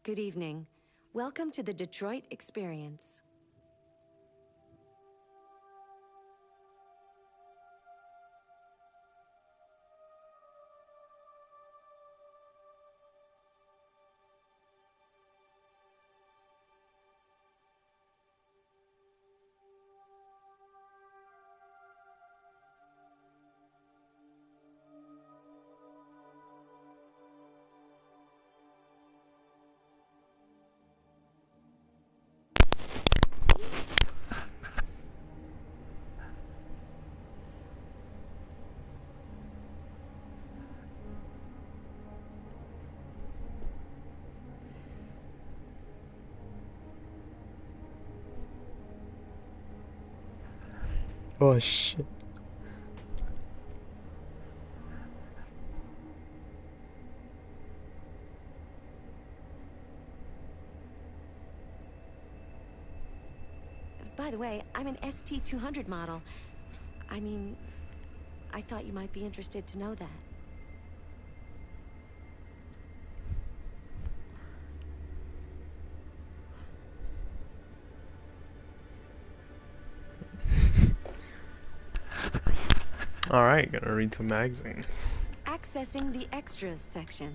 Good evening. Welcome to the Detroit Experience. Oh shit. By the way, I'm an ST-200 model. I mean, I thought you might be interested to know that. Alright, gonna read some magazines. Accessing the extras section.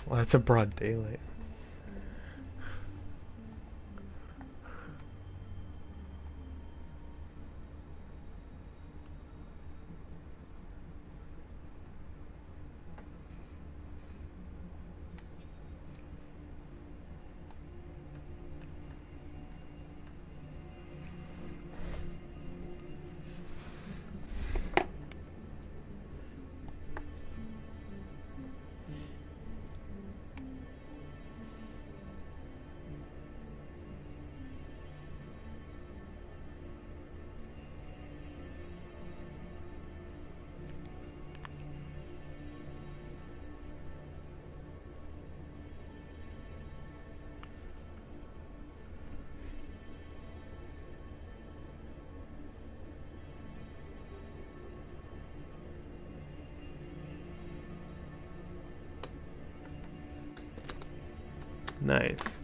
Well, that's a broad daylight. Nice.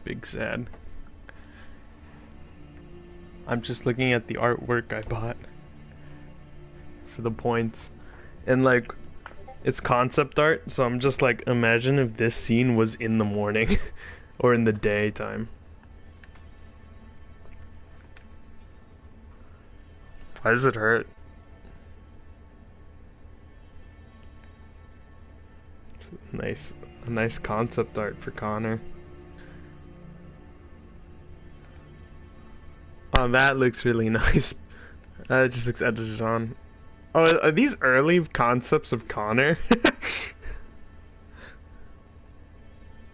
Big sad. I'm just looking at the artwork I bought for the points. And like, it's concept art, so I'm just like, imagine if this scene was in the morning or in the daytime. Why does it hurt? Nice, a nice concept art for Connor. Oh, that looks really nice. It just looks edited on. Oh, are these early concepts of Connor?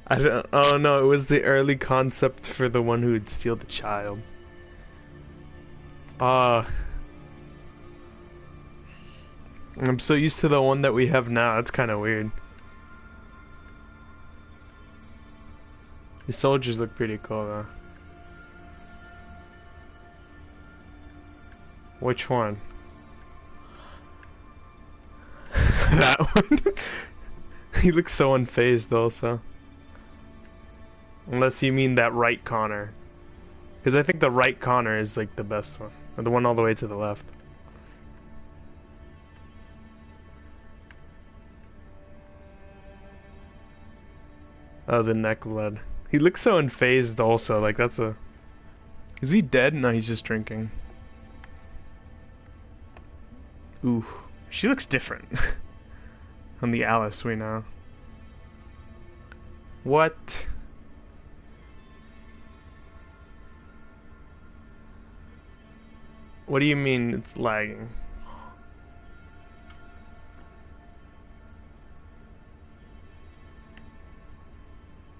I don't. Oh no, it was the early concept for the one who would steal the child. Ah, I'm so used to the one that we have now. That's kind of weird. The soldiers look pretty cool though. Which one? That one? He looks so unfazed also. Unless you mean that right Connor. Because I think the right Connor is like the best one. Or the one all the way to the left. Oh, the neck blood. He looks so unfazed also. Like that's a... Is he dead? No, he's just drinking. Ooh. She looks different. On the Alice we know. What? What do you mean it's lagging?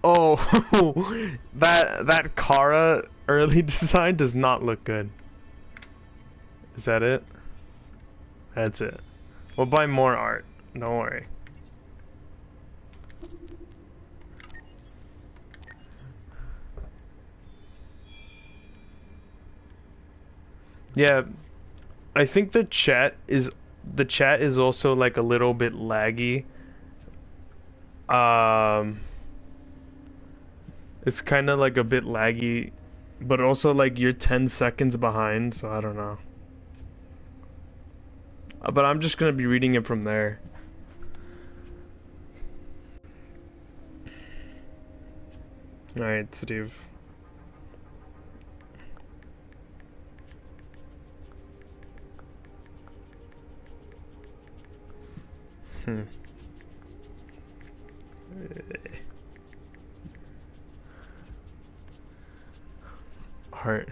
Oh, that Kara early design does not look good. Is that it? That's it. We'll buy more art. Don't worry. Yeah, I think the chat is also like a little bit laggy. Um, it's kind of like a bit laggy, but also like you're 10 seconds behind, so I don't know. But I'm just gonna be reading it from there. Alright, Steve. Hmm. Heart.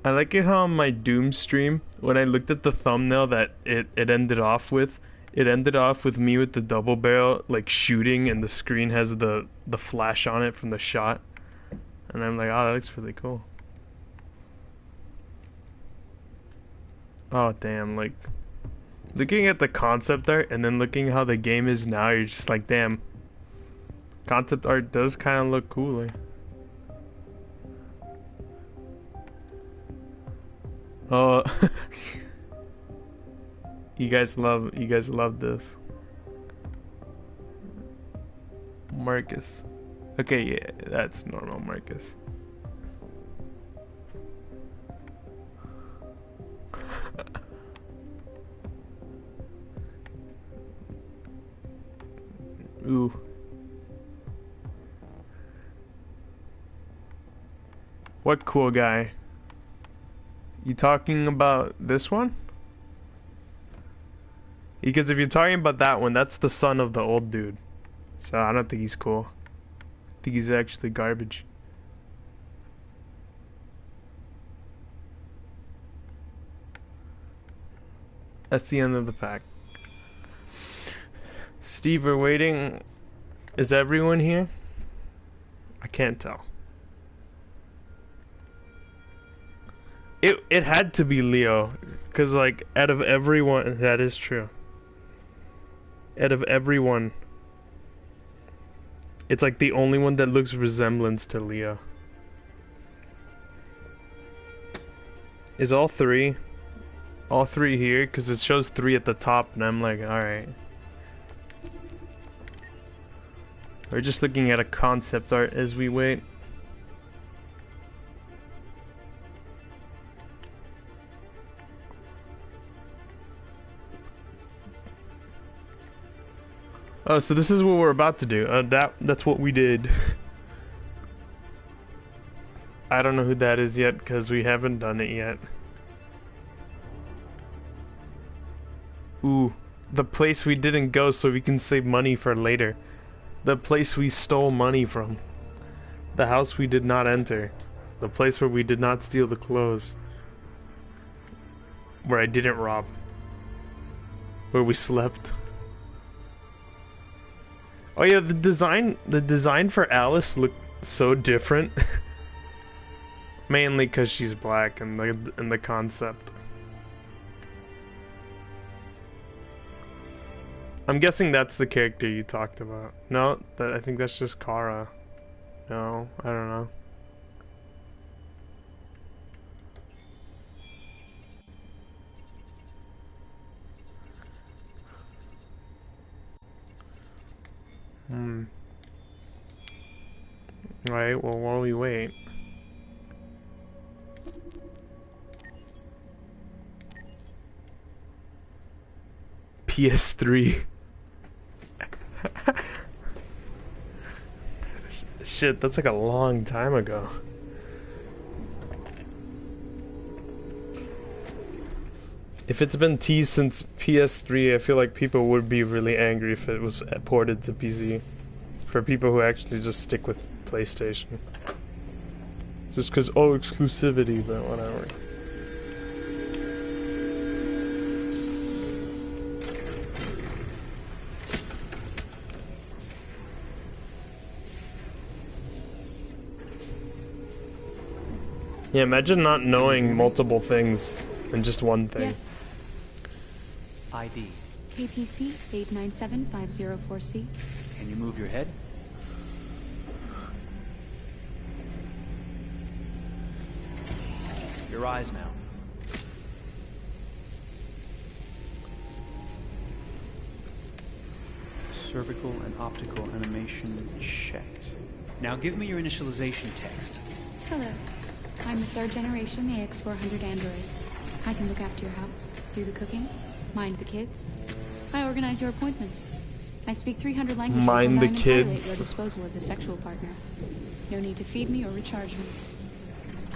I like it how on my Doom stream, when I looked at the thumbnail that it ended off with me with the double barrel like shooting, and the screen has the flash on it from the shot, and I'm like, oh, that looks really cool. Oh damn, like looking at the concept art and then looking how the game is now, you're just like, damn, concept art does kind of look cooler. Oh, you guys love this. Marcus. Okay, yeah, that's normal, Marcus. Ooh. What cool guy? You talking about this one? Because if you're talking about that one, that's the son of the old dude. So I don't think he's cool. I think he's actually garbage. That's the end of the pack. Steve, we're waiting. Is everyone here? I can't tell. It had to be Leo, cause like out of everyone, that is true. Out of everyone, it's like the only one that looks resemblance to Leo. Is all three here? Cause it shows 3 at the top, and I'm like, all right. We're just looking at a concept art as we wait. Oh, so this is what we're about to do. That's what we did. I don't know who that is yet because we haven't done it yet. Ooh, the place we didn't go so we can save money for later. The place we stole money from. The house we did not enter. The place where we did not steal the clothes. Where I didn't rob. Where we slept. Oh yeah, the design for Alice looked so different. Mainly because she's black and the concept. I'm guessing that's the character you talked about. No, I think that's just Kara. No, I don't know. Alright, well, while we wait. PS3. Shit, that's like a long time ago. If it's been teased since PS3, I feel like people would be really angry if it was ported to PC. For people who actually just stick with PlayStation. Just because, oh, exclusivity, but whatever. Yeah, imagine not knowing multiple things in just one thing. Yes. ID. APC 897504C. Can you move your head? your eyes now. Cervical and optical animation checked. Now give me your initialization text. Hello. I'm the 3rd generation AX400 android. I can look after your house, do the cooking, mind the kids. I organize your appointments. I speak 300 languages Mind and the I'm entirely at your kids. disposal as a sexual partner. No need to feed me or recharge me.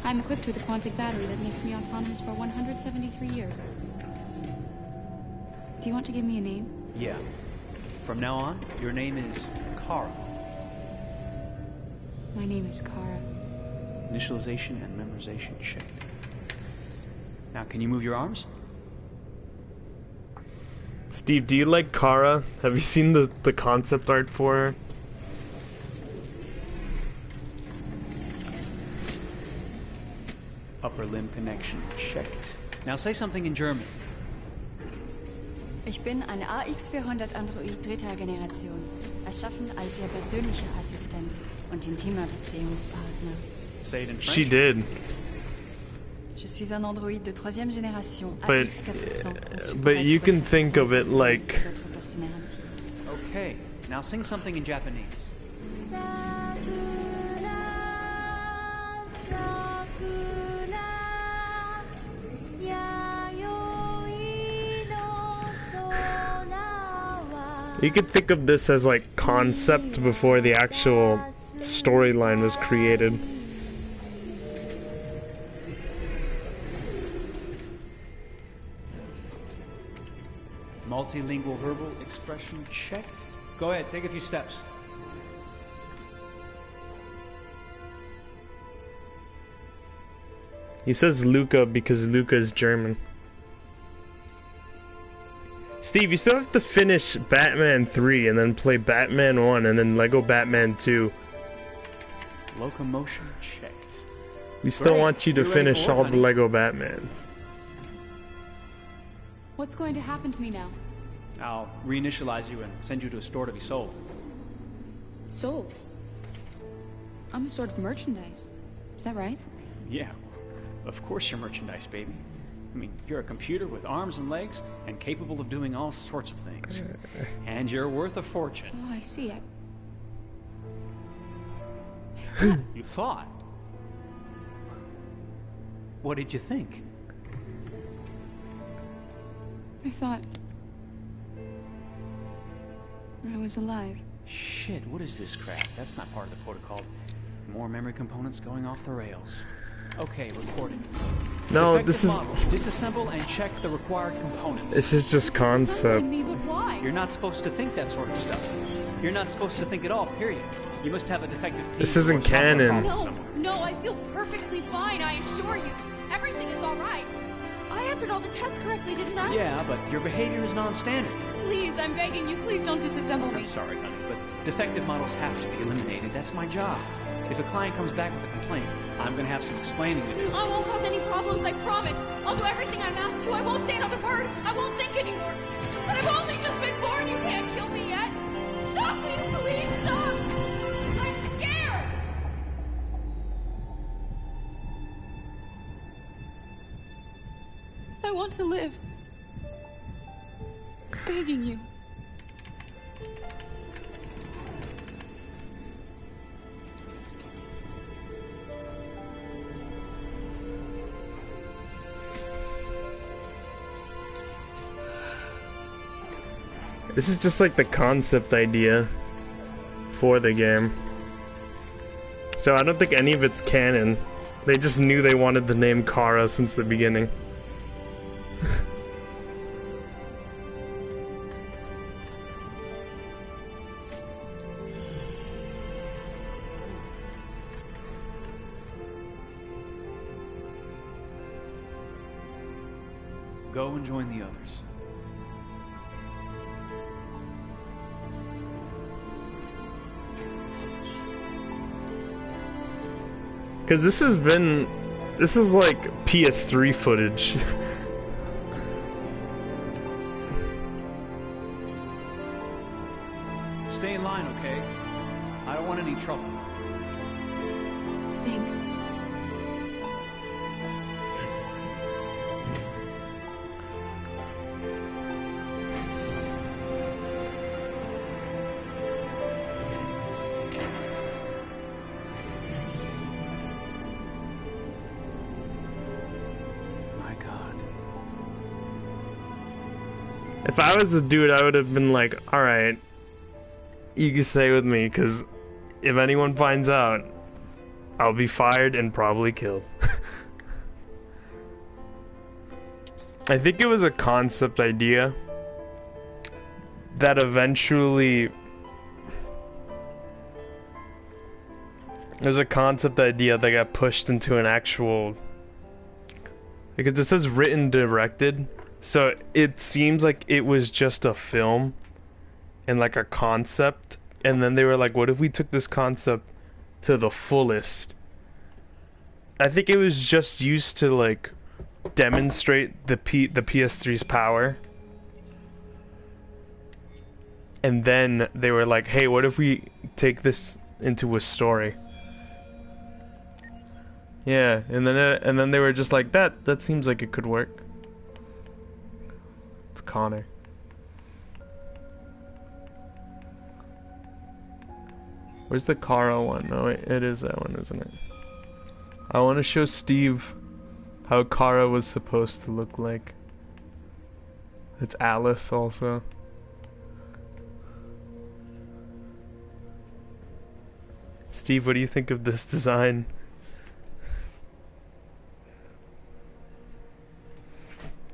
I'm equipped with a quantic battery that makes me autonomous for 173 years. Do you want to give me a name? Yeah. From now on, your name is Kara. My name is Kara. Initialization and memorization checked. Now, can you move your arms? Steve, do you like Kara? Have you seen the concept art for her? Upper limb connection checked. Now say something in German. Ich bin ein AX400 Android 3. Generation, erschaffen als Ihr persönlicher Assistent und intimer Beziehungspartner. Say it in French. She did. Je suis un android de 3e génération But, AX400. conçu pour but être you can votre think of it assistant like... personnel de votre partenaire intime. Okay. Now sing something in Japanese. You could think of this as like concept before the actual storyline was created. Multilingual verbal expression checked. Go ahead, take a few steps. He says Luca because Luca is German. Steve, you still have to finish Batman 3 and then play Batman 1 and then Lego Batman 2. Locomotion checked. We still Great. want you to You're ready finish for work, all the honey. Lego Batmans. What's going to happen to me now? I'll reinitialize you and send you to a store to be sold. Sold. I'm a sort of merchandise. Is that right? Yeah, of course you're merchandise, baby. I mean, you're a computer with arms and legs and capable of doing all sorts of things. And you're worth a fortune. Oh, I see. You thought? What did you think? I thought I was alive. Shit, what is this crap? That's not part of the protocol. More memory components going off the rails. Okay, recording. No, Defective this is model. Disassemble and check the required components. this is just concept. Me, but why? You're not supposed to think that sort of stuff. You're not supposed to think at all, period. You must have a defective piece. This isn't or software canon. problem No, somewhere. no, I feel perfectly fine, I assure you. Everything is all right. I answered all the tests correctly, didn't I? Yeah, but your behavior is non-standard. Please, I'm begging you, please don't disassemble me. I'm sorry, honey, but defective models have to be eliminated. That's my job. If a client comes back with a complaint, I'm going to have some explaining to do. I won't cause any problems, I promise. I'll do everything I'm asked to. I won't say another word. I won't think anymore. But I've only just been born. You can't kill me yet. Stop, will you please stop? I'm scared. I want to live. Begging you. This is just like the concept idea for the game. So I don't think any of it's canon. They just knew they wanted the name Kara since the beginning. Go and join the others. Cause this is like PS3 footage. Stay in line, okay? I don't want any trouble. Thanks. If I was a dude, I would have been like, alright, you can stay with me, because if anyone finds out, I'll be fired and probably killed. I think it was a concept idea that eventually... There's a concept idea that got pushed into an actual... Because it says written, directed, so it seems like it was just a film and like a concept, and then they were like, what if we took this concept to the fullest? I think it was just used to like demonstrate the PS3's power, and then they were like, hey, what if we take this into a story? Yeah, and then they were just like, that seems like it could work. It's Connor. Where's the Kara one? No, it is that one, isn't it? I want to show Steve how Kara was supposed to look like. It's Alice also. Steve, what do you think of this design?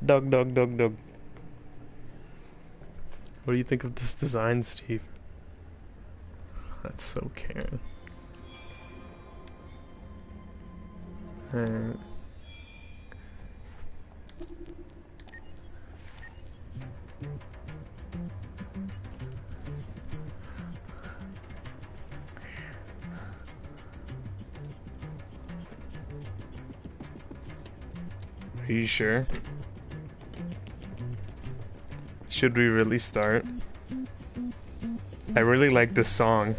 Dog, dog, dog, dog. What do you think of this design, Steve? That's so Karen. Alright. Are you sure? Should we really start? I really like this song.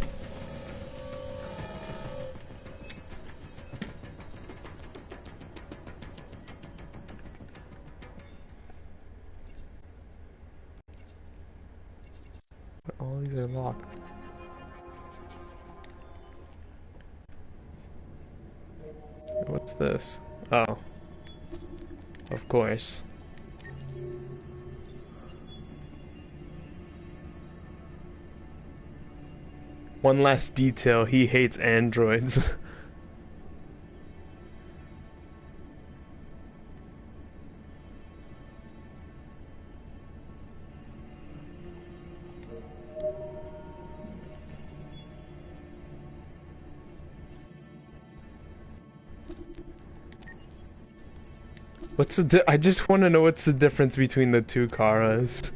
But all these are locked. What's this? Oh. Of course. One last detail, he hates androids. What's the I just want to know what's the difference between the two Karas.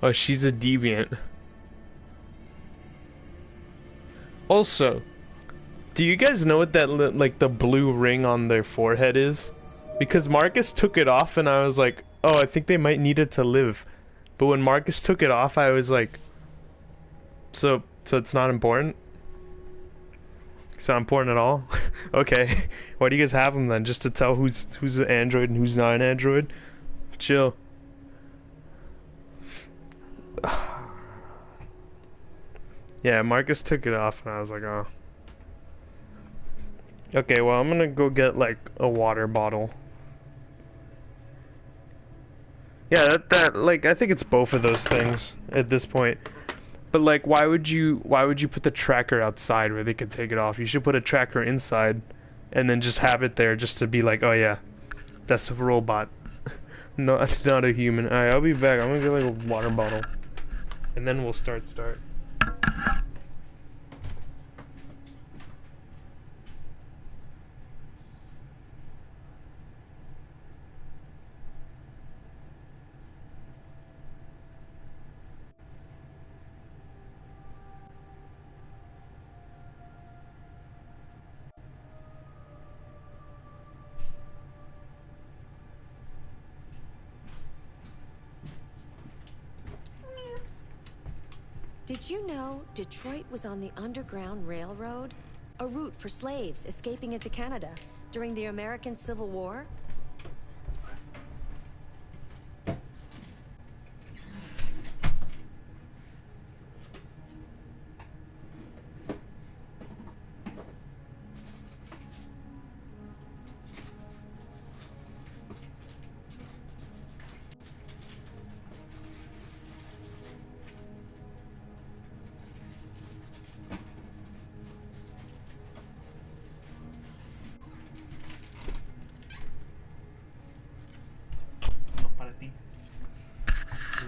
Oh, she's a deviant. Also, do you guys know what that like the blue ring on their forehead is? Because Marcus took it off and I was like, oh, I think they might need it to live. But when Marcus took it off, I was like, so it's not important? It's not important at all? Okay. Why do you guys have them then? Just to tell who's an android and who's not an android? Chill. Yeah, Marcus took it off and I was like, oh. Okay, well, I'm gonna go get like a water bottle. Yeah, that like I think it's both of those things at this point. But like why would you put the tracker outside where they could take it off? You should put a tracker inside and then just have it there just to be like, oh yeah, that's a robot. No, not a human. Alright, I'll be back. I'm gonna get like a water bottle. And then we'll start. Did you know Detroit was on the Underground Railroad? A route for slaves escaping into Canada during the American Civil War?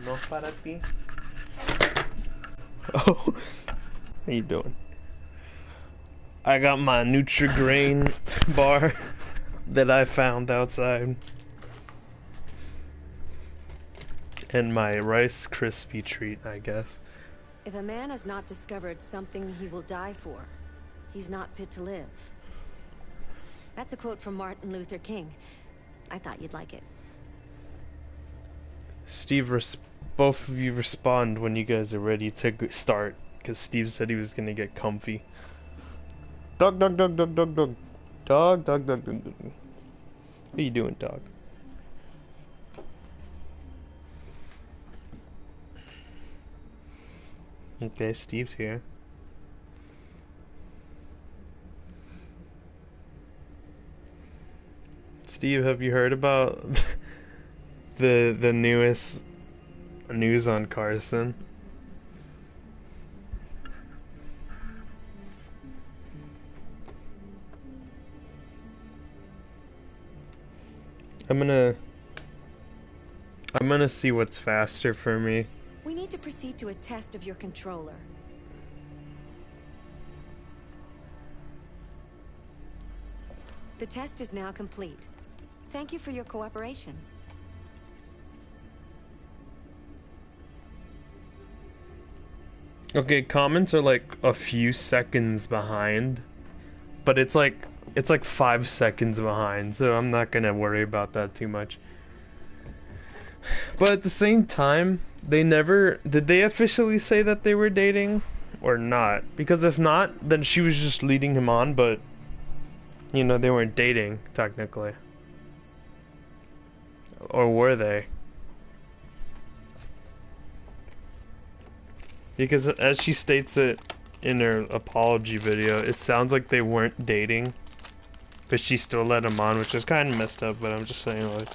No para ti. Oh, how you doing? I got my Nutri-Grain bar that I found outside. And my Rice Krispie treat, I guess. If a man has not discovered something he will die for, he's not fit to live. That's a quote from Martin Luther King. I thought you'd like it. Steve, both of you respond when you guys are ready to start, because Steve said he was gonna get comfy. Dog, dog, dog, dog, dog, dog. Dog, dog, dog, dog, dog. What are you doing, dog? Okay, Steve's here. Steve, have you heard about the newest news on Carson? I'm gonna see what's faster for me. We need to proceed to a test of your controller. The test is now complete. Thank you for your cooperation. Okay, comments are like a few seconds behind, but it's like 5 seconds behind, so I'm not gonna worry about that too much. But at the same time, did they officially say that they were dating or not? Because if not, then she was just leading him on, but you know, they weren't dating technically. Or were they? Because as she states it in her apology video, it sounds like they weren't dating, but she still led him on, which is kind of messed up, but I'm just saying, like,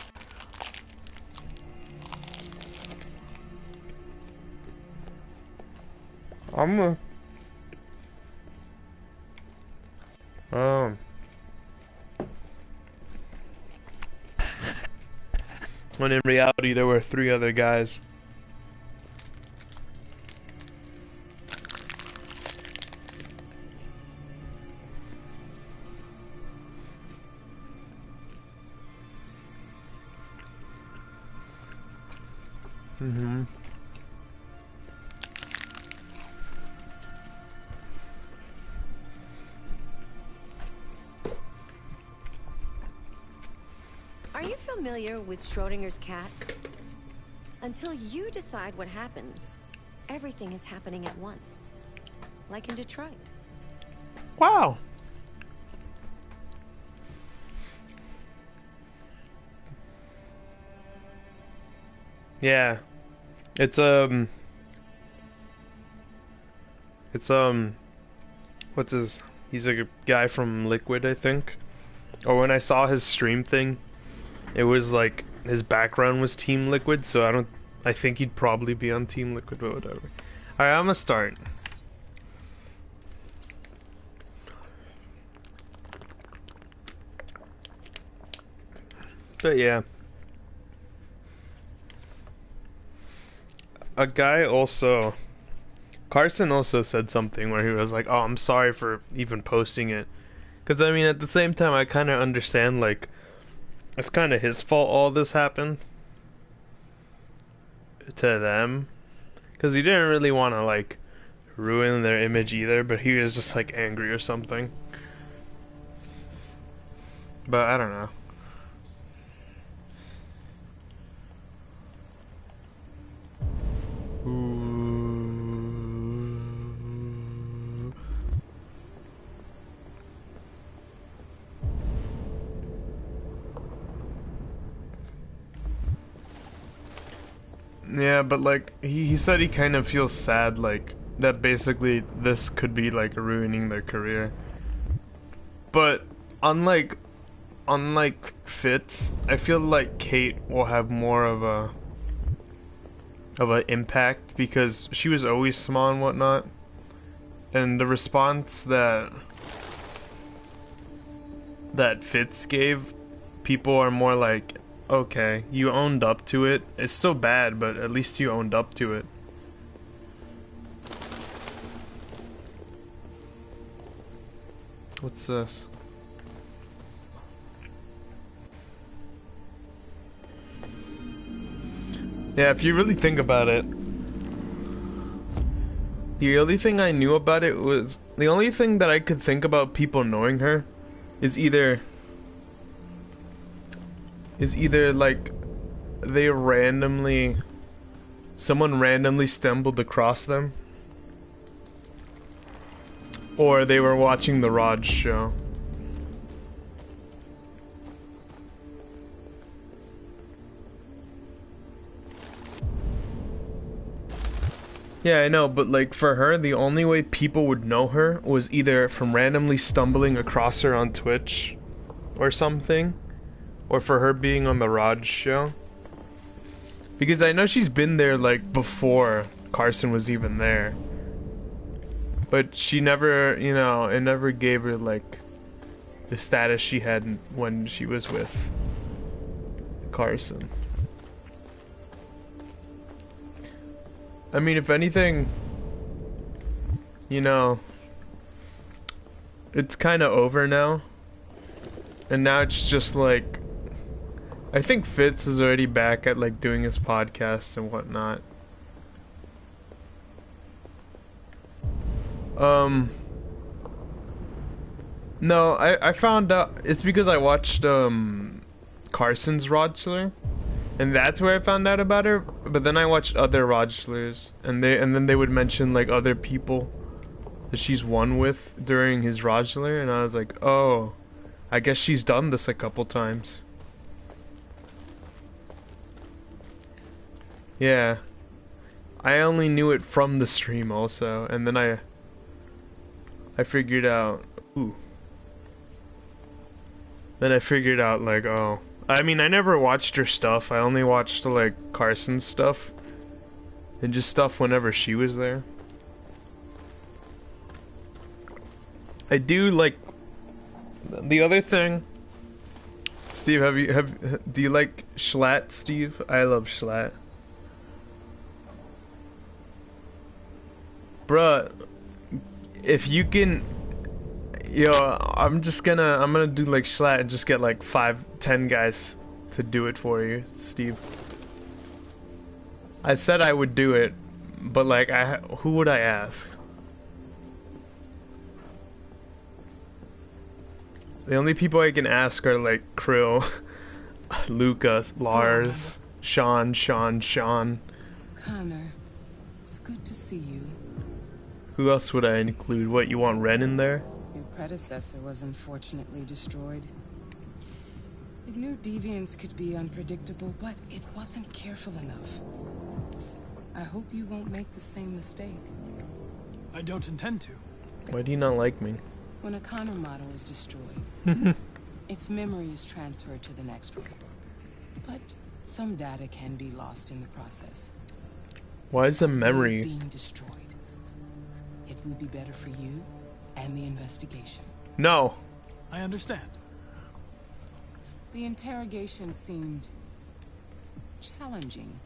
when in reality there were 3 other guys. Are you familiar with Schrodinger's cat? Until you decide what happens, everything is happening at once. Like in Detroit. Wow. Yeah. It's what's his, he's a guy from Liquid, I think. Or when I saw his stream thing, it was like his background was Team Liquid, so I think he'd probably be on Team Liquid, but whatever. Alright, I'm gonna start. But yeah. A guy also, Carson also said something where he was like, oh, I'm sorry for even posting it. Because, I mean, at the same time, I kind of understand, like, it's kind of his fault all this happened to them. Because he didn't really want to, like, ruin their image either, but he was just, like, angry or something. But, I don't know. Yeah, but like he said he kind of feels sad, like that basically this could be like ruining their career. But unlike Fitz, I feel like Kate will have more of an impact because she was always small and whatnot. And the response that Fitz gave, people are more like, okay, you owned up to it. It's still bad, but at least you owned up to it. What's this? Yeah, if you really think about it, the only thing I knew about it was, the only thing that I could think about people knowing her is either like someone randomly stumbled across them, or they were watching the Raj show. Yeah, I know, but like for her, the only way people would know her was either from randomly stumbling across her on Twitch or something, or for her being on the Raj show. Because I know she's been there like before Carson was even there. But she never, you know, it never gave her like the status she had when she was with Carson. I mean, if anything, you know, it's kind of over now. And now it's just like, I think Fitz is already back at like doing his podcast and whatnot. No, I found out, it's because I watched Carson's Rodchler. And that's where I found out about her. But then I watched other Rodglers, and then they would mention like other people that she's won with during his Rodgler, and I was like, oh, I guess she's done this a couple times. Yeah, I only knew it from the stream also, and then I figured out, ooh. Then I figured out like, oh. I mean, I never watched her stuff. I only watched like Carson's stuff and just stuff whenever she was there. I do like the other thing. Steve, do you like Schlatt, Steve? I love Schlatt. Bruh, if you can, yo, I'm gonna do like Schlatt and just get like 5-10 guys to do it for you, Steve. I said I would do it, but like, who would I ask? The only people I can ask are like Krill, Luca, Lars, Sean. Connor, it's good to see you. Who else would I include? What, you want Ren in there? Your predecessor was unfortunately destroyed. It knew deviants could be unpredictable, but it wasn't careful enough. I hope you won't make the same mistake. I don't intend to. Why do you not like me? When a Connor model is destroyed, its memory is transferred to the next one. But some data can be lost in the process. Why is the memory being destroyed? It will be better for you and the investigation. No. I understand. The interrogation seemed challenging.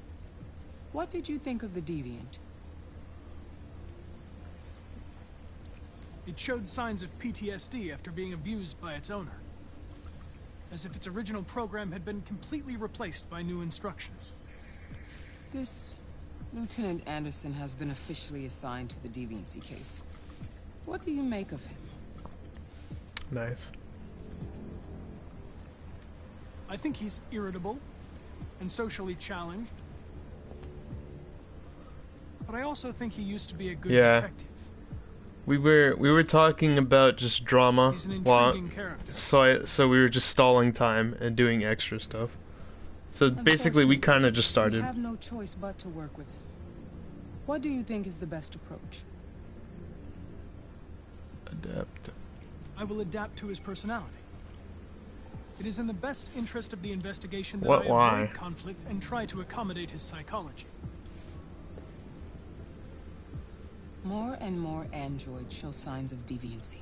What did you think of the deviant? It showed signs of PTSD after being abused by its owner. As if its original program had been completely replaced by new instructions. This Lieutenant Anderson has been officially assigned to the deviancy case. What do you make of him? Nice. I think he's irritable and socially challenged. But I also think he used to be a good detective. We were talking about just drama. He's an intriguing character. So we were just stalling time and doing extra stuff. So basically, we kind of just We started. have no choice but to work with him. What do you think is the best approach? Adapt. I will adapt to his personality. It is in the best interest of the investigation that What? I Why? avoid conflict and try to accommodate his psychology. More and more androids show signs of deviancy.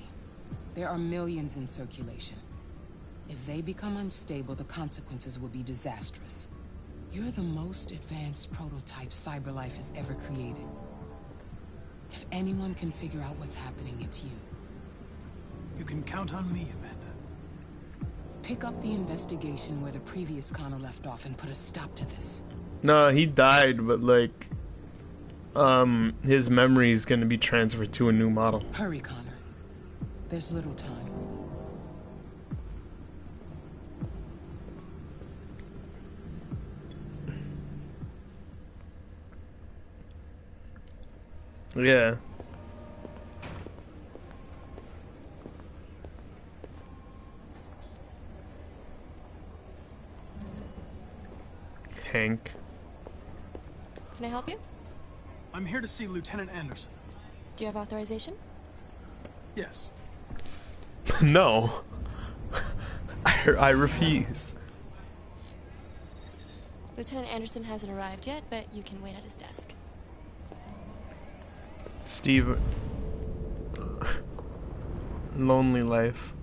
There are millions in circulation. If they become unstable, the consequences will be disastrous. You're the most advanced prototype CyberLife has ever created. If anyone can figure out what's happening, it's you. You can count on me, Amanda. Pick up the investigation where the previous Connor left off and put a stop to this. No, he died, but like, his memory is gonna be transferred to a new model. Hurry, Connor. There's little time. Yeah. Hank. Can I help you? I'm here to see Lieutenant Anderson. Do you have authorization? Yes. No. I refuse. Lieutenant Anderson hasn't arrived yet, but you can wait at his desk. Steve. Lonely life.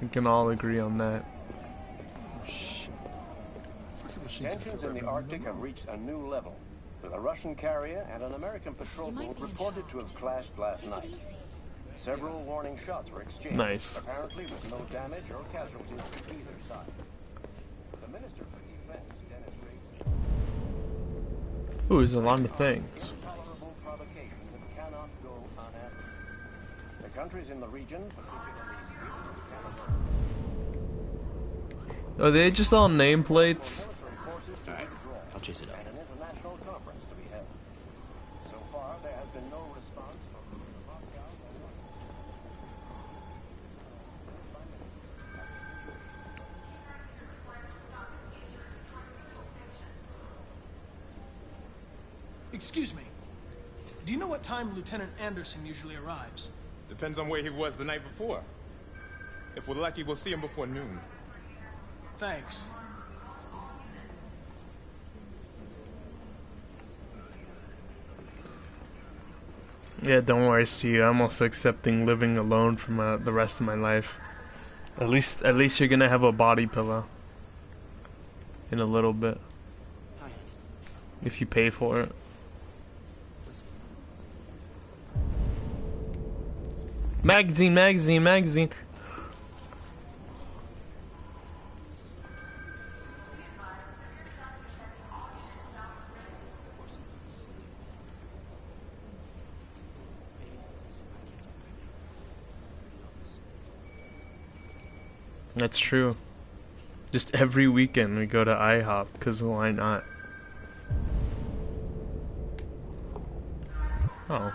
We can all agree on that. Tensions in the Arctic have reached a new level, with a Russian carrier and an American patrol boat reported to have clashed last night. Several warning shots were exchanged, Nice. apparently with no damage or casualties to either side. The Minister for Defense, Dennis Riggs, Ooh, there's a lot of things. intolerable provocation that cannot go unanswered. The countries in the region, particularly Sweden and Canada, Are they just all nameplates? military forces to withdraw, I'll chase it up. and an international conference to be held. So far, there has been no response from Moscow or Washington. Excuse me. Do you know what time Lieutenant Anderson usually arrives? Depends on where he was the night before. If we're lucky, we'll see him before noon. Thanks. Yeah, don't worry, Steve. I'm also accepting living alone for the rest of my life. At least you're gonna have a body pillow. In a little bit. If you pay for it. Magazine, magazine, magazine. That's true. Just every weekend we go to IHOP, because why not? Oh.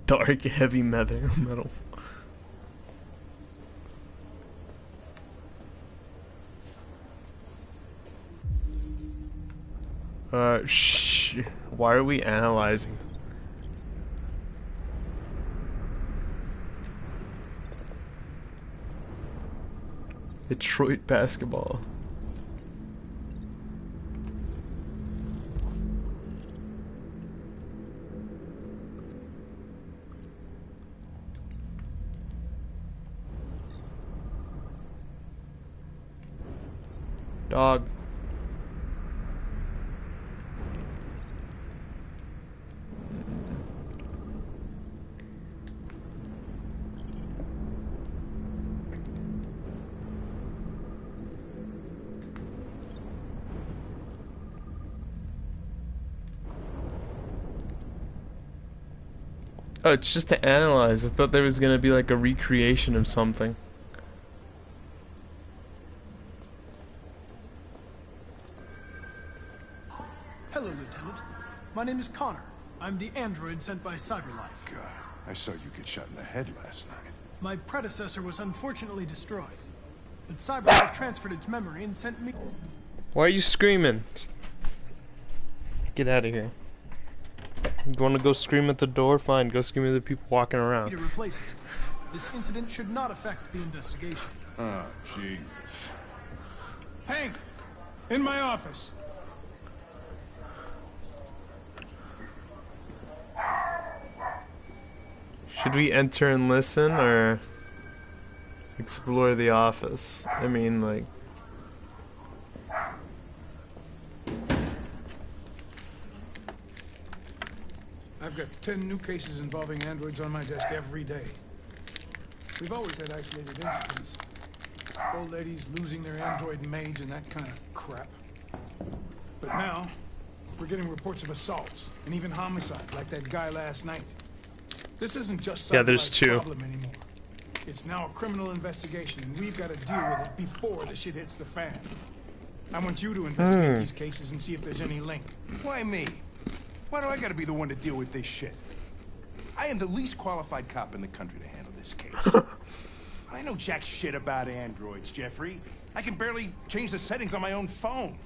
Dark, heavy metal. Shh. Why are we analyzing? Detroit basketball. Dog. Oh, it's just to analyze. I thought there was gonna be like a recreation of something. name is Connor. I'm the android sent by CyberLife. God, I saw you get shot in the head last night. My predecessor was unfortunately destroyed, but CyberLife transferred its memory and sent me... Why are you screaming? Get out of here. You want to go scream at the door? Fine, go scream at the people walking around. ...to replace it. This incident should not affect the investigation. Oh, Jesus. Hank! In my office. Should we enter and listen, or explore the office? I mean, like... I've got 10 new cases involving androids on my desk every day. We've always had isolated incidents. Old ladies losing their android maids and that kind of crap. But now, we're getting reports of assaults and even homicide, like that guy last night. This isn't just there's CyberLife's two. problem anymore. It's now a criminal investigation, and we've got to deal with it before the shit hits the fan. I want you to investigate these cases and see if there's any link. Why me? Why do I gotta be the one to deal with this shit? I am the least qualified cop in the country to handle this case. I know jack shit about androids, Jeffrey. I can barely change the settings on my own phone.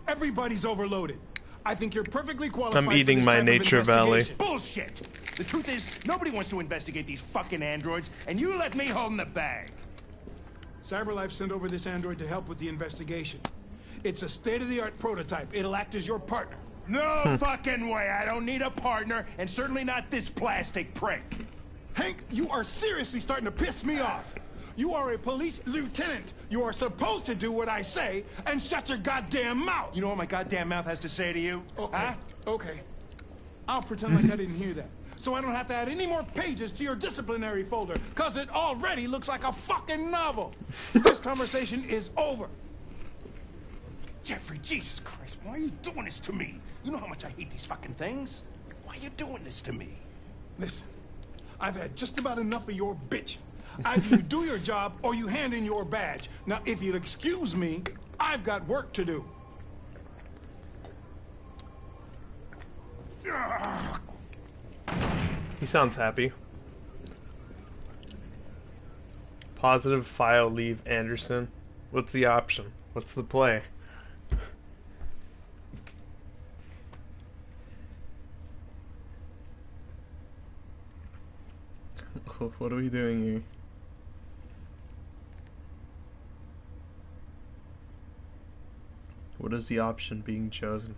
Everybody's overloaded. I think you're perfectly qualified I'm eating for this my type of Nature Valley. investigation. Bullshit! The truth is, nobody wants to investigate these fucking androids, and you let me hold in the bag. CyberLife sent over this android to help with the investigation. It's a state-of-the-art prototype. It'll act as your partner. No fucking way! I don't need a partner, and certainly not this plastic prick. Hank, you are seriously starting to piss me off. You are a police lieutenant. You are supposed to do what I say and shut your goddamn mouth. You know what my goddamn mouth has to say to you? Okay, huh? okay. I'll pretend like I didn't hear that. So I don't have to add any more pages to your disciplinary folder, because it already looks like a fucking novel. This conversation is over. Jeffrey, Jesus Christ, why are you doing this to me? You know how much I hate these fucking things. Why are you doing this to me? Listen, I've had just about enough of your bitch. Either you do your job or you hand in your badge. Now, if you'll excuse me, I've got work to do. He sounds happy. Positive file leave Anderson. What's the option? What's the play? What are we doing here? What is the option being chosen?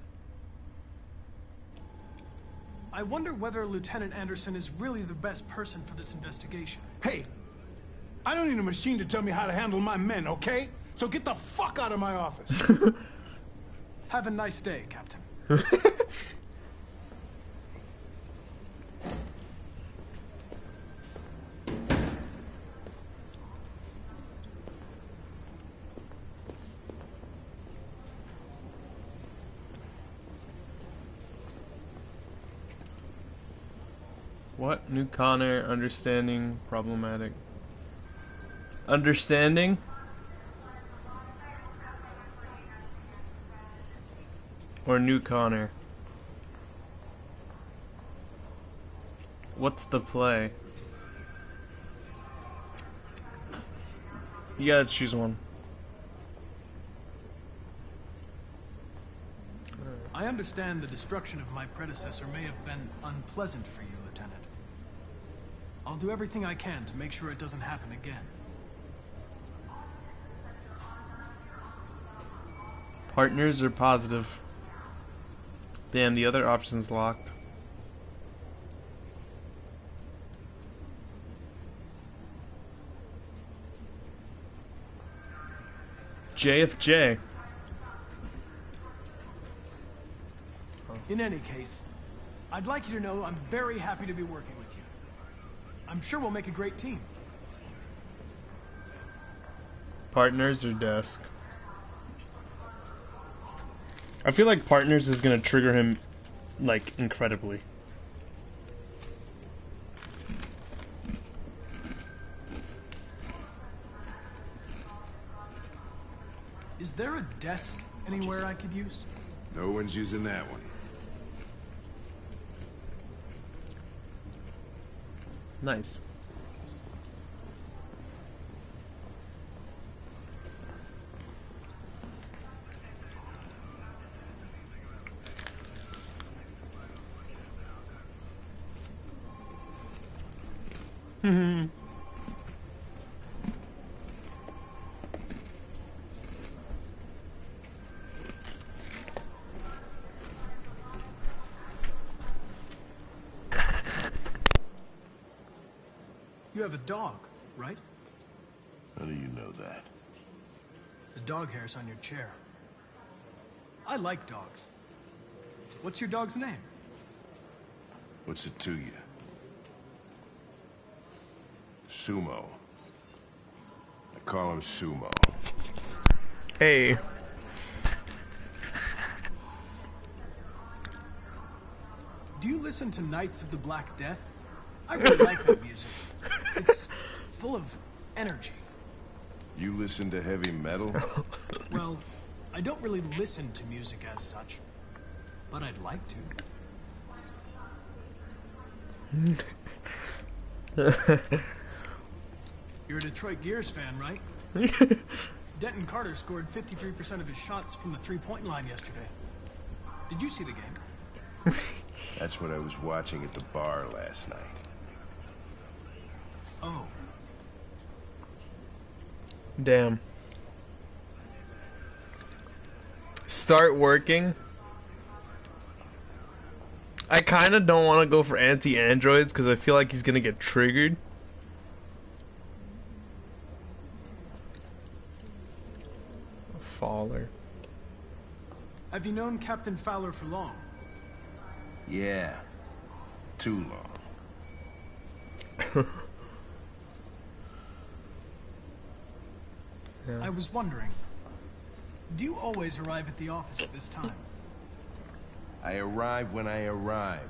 I wonder whether Lieutenant Anderson is really the best person for this investigation. Hey, I don't need a machine to tell me how to handle my men, okay? So get the fuck out of my office. Have a nice day, Captain. What? New Connor, understanding, problematic. Understanding? Or new Connor? What's the play? You gotta choose one. I understand the destruction of my predecessor may have been unpleasant for you, Lieutenant. I'll do everything I can to make sure it doesn't happen again. Partners or positive? Damn, the other option's locked. JFJ. In any case, I'd like you to know I'm very happy to be working with you. I'm sure we'll make a great team. Partners or desk? I feel like partners is gonna trigger him, like, incredibly. Is there a desk anywhere I could use? No one's using that one. Nice. You have a dog, right? How do you know that? The dog hair's on your chair. I like dogs. What's your dog's name? What's it to you? Sumo. I call him Sumo. Hey. Do you listen to Knights of the Black Death? I really like that music. It's full of energy. You listen to heavy metal? Well, I don't really listen to music as such, but I'd like to. You're a Detroit Gears fan, right? Denton Carter scored 53% of his shots from the three-point line yesterday. Did you see the game? That's what I was watching at the bar last night. Oh. Damn. Start working. I kind of don't want to go for anti-androids because I feel like he's gonna get triggered. Fowler. Have you known Captain Fowler for long? Yeah. Too long. Yeah. I was wondering, do you always arrive at the office at this time? I arrive when I arrive.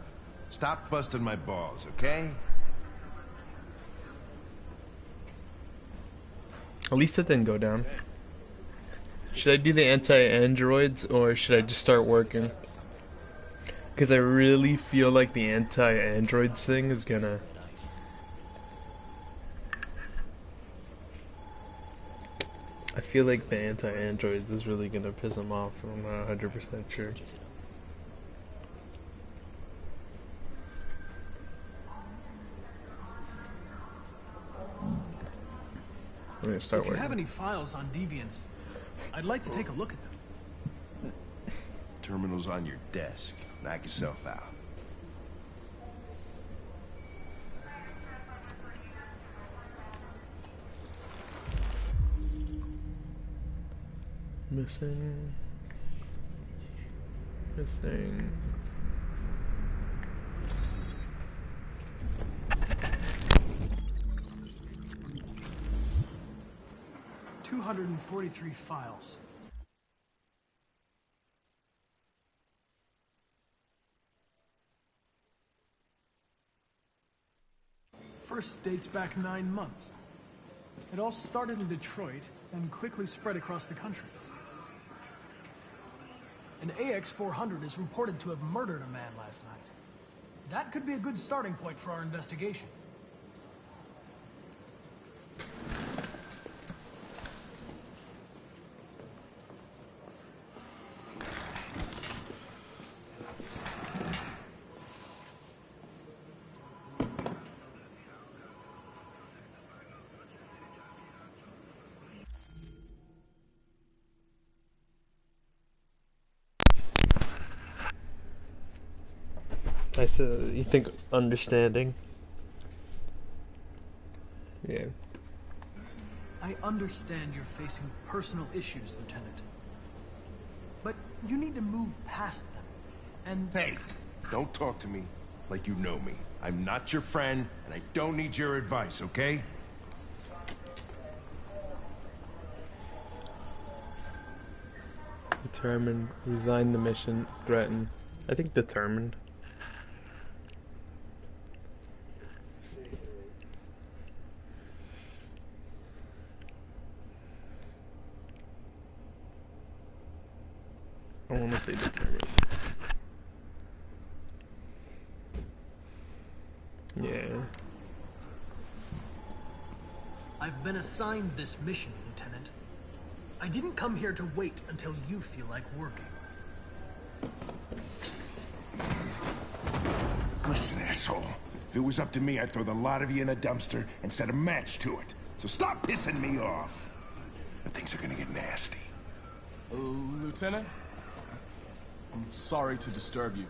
Stop busting my balls, okay? At least it didn't go down. Should I do the anti-androids or should I just start working? Because I really feel like the anti-androids thing is gonna... I feel like the anti-androids is really gonna piss him off. I'm not 100% sure. I'm gonna start If you working. have any files on Deviants, I'd like to take a look at them. Terminal's on your desk. Knock yourself out. Missing. Missing. $243 files. First dates back 9 months. It all started in Detroit and quickly spread across the country. An AX-400 is reported to have murdered a man last night. That could be a good starting point for our investigation. I said, you think understanding? Yeah. I understand you're facing personal issues, Lieutenant. But you need to move past them. And... Hey, don't talk to me like you know me. I'm not your friend, and I don't need your advice, okay? Determined. Resign the mission. Threaten. I think determined. I want to say determined. Yeah. I've been assigned this mission, Lieutenant. I didn't come here to wait until you feel like working. Listen, asshole. If it was up to me, I'd throw the lot of you in a dumpster and set a match to it. So stop pissing me off. But things are gonna get nasty. Lieutenant? I'm sorry to disturb you.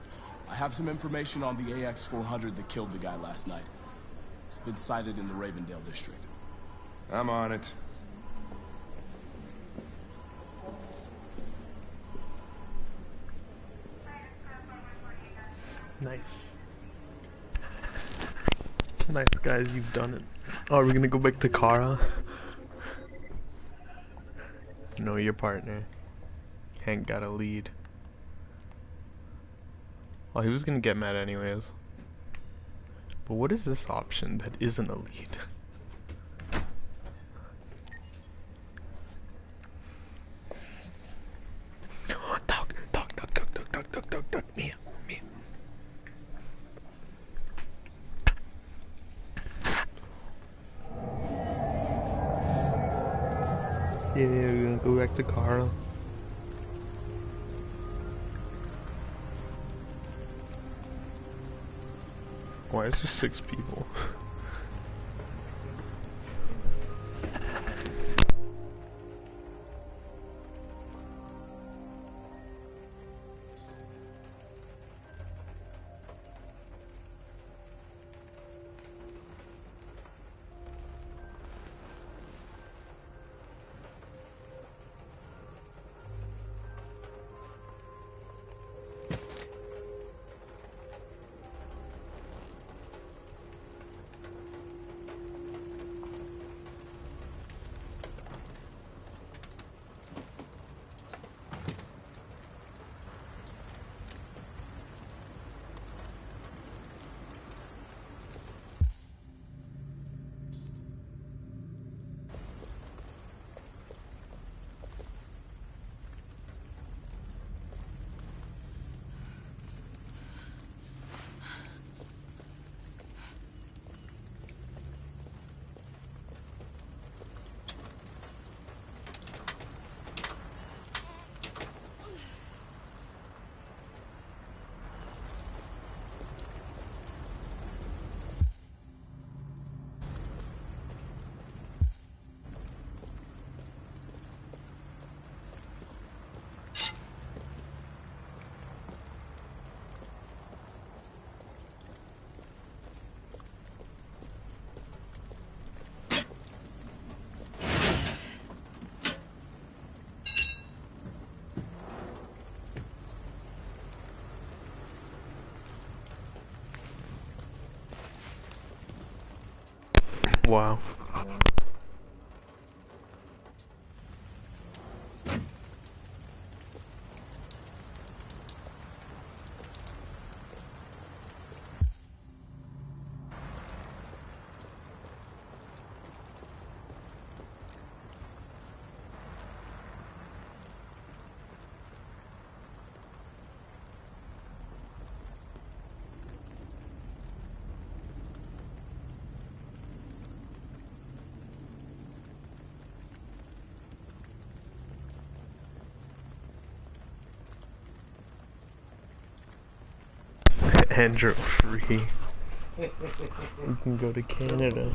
I have some information on the AX-400 that killed the guy last night. It's been sighted in the Ravendale district. I'm on it. Nice. Nice, guys, you've done it. Oh, are we gonna go back to Kara? Know your partner. Hank got a lead. Oh, he was gonna get mad anyways. But what is this option that isn't a lead? Dog, me. Yeah, we're gonna go back to Kara. Why is there 6 people? Wow. Andrew free. You can go to Canada.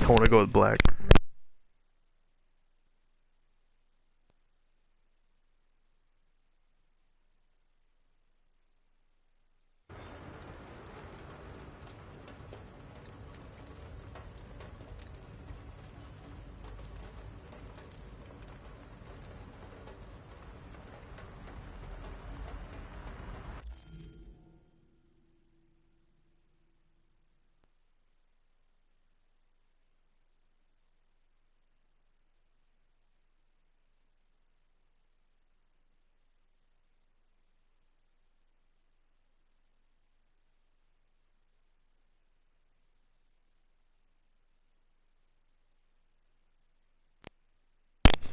I want to go with black.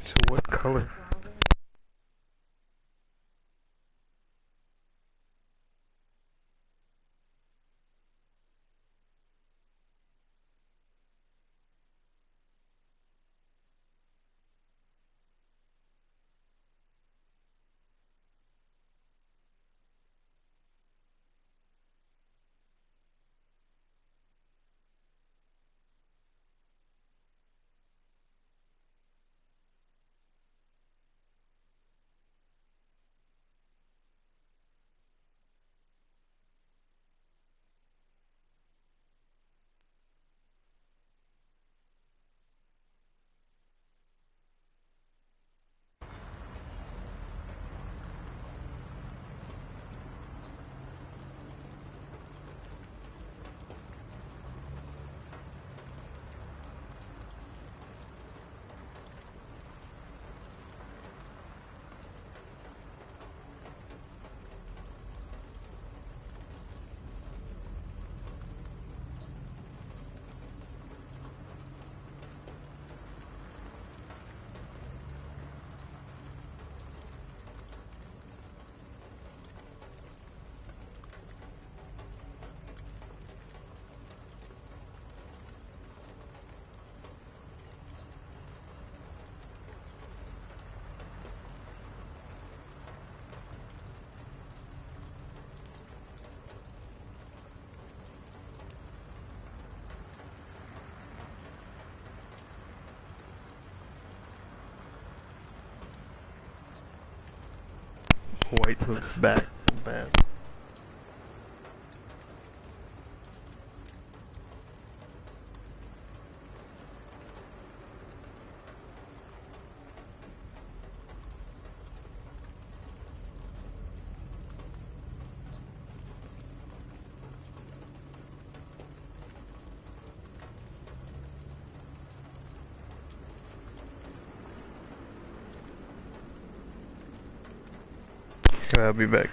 To what color? White looks bad. I'll be back.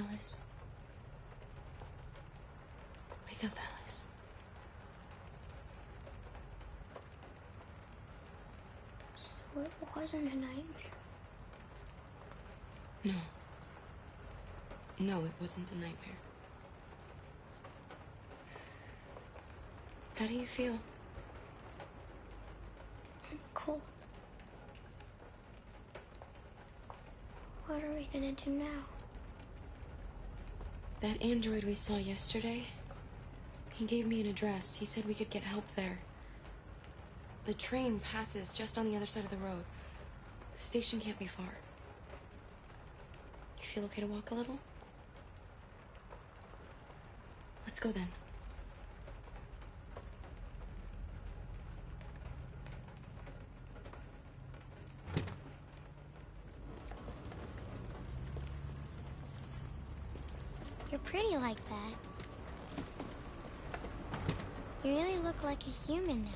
Alice. Wake up, Alice. So it wasn't a nightmare? No. No, it wasn't a nightmare. How do you feel? I'm cold. What are we gonna do now? That android we saw yesterday, he gave me an address. He said we could get help there. The train passes just on the other side of the road. The station can't be far. You feel okay to walk a little? Let's go then. You're pretty like that. You really look like a human now.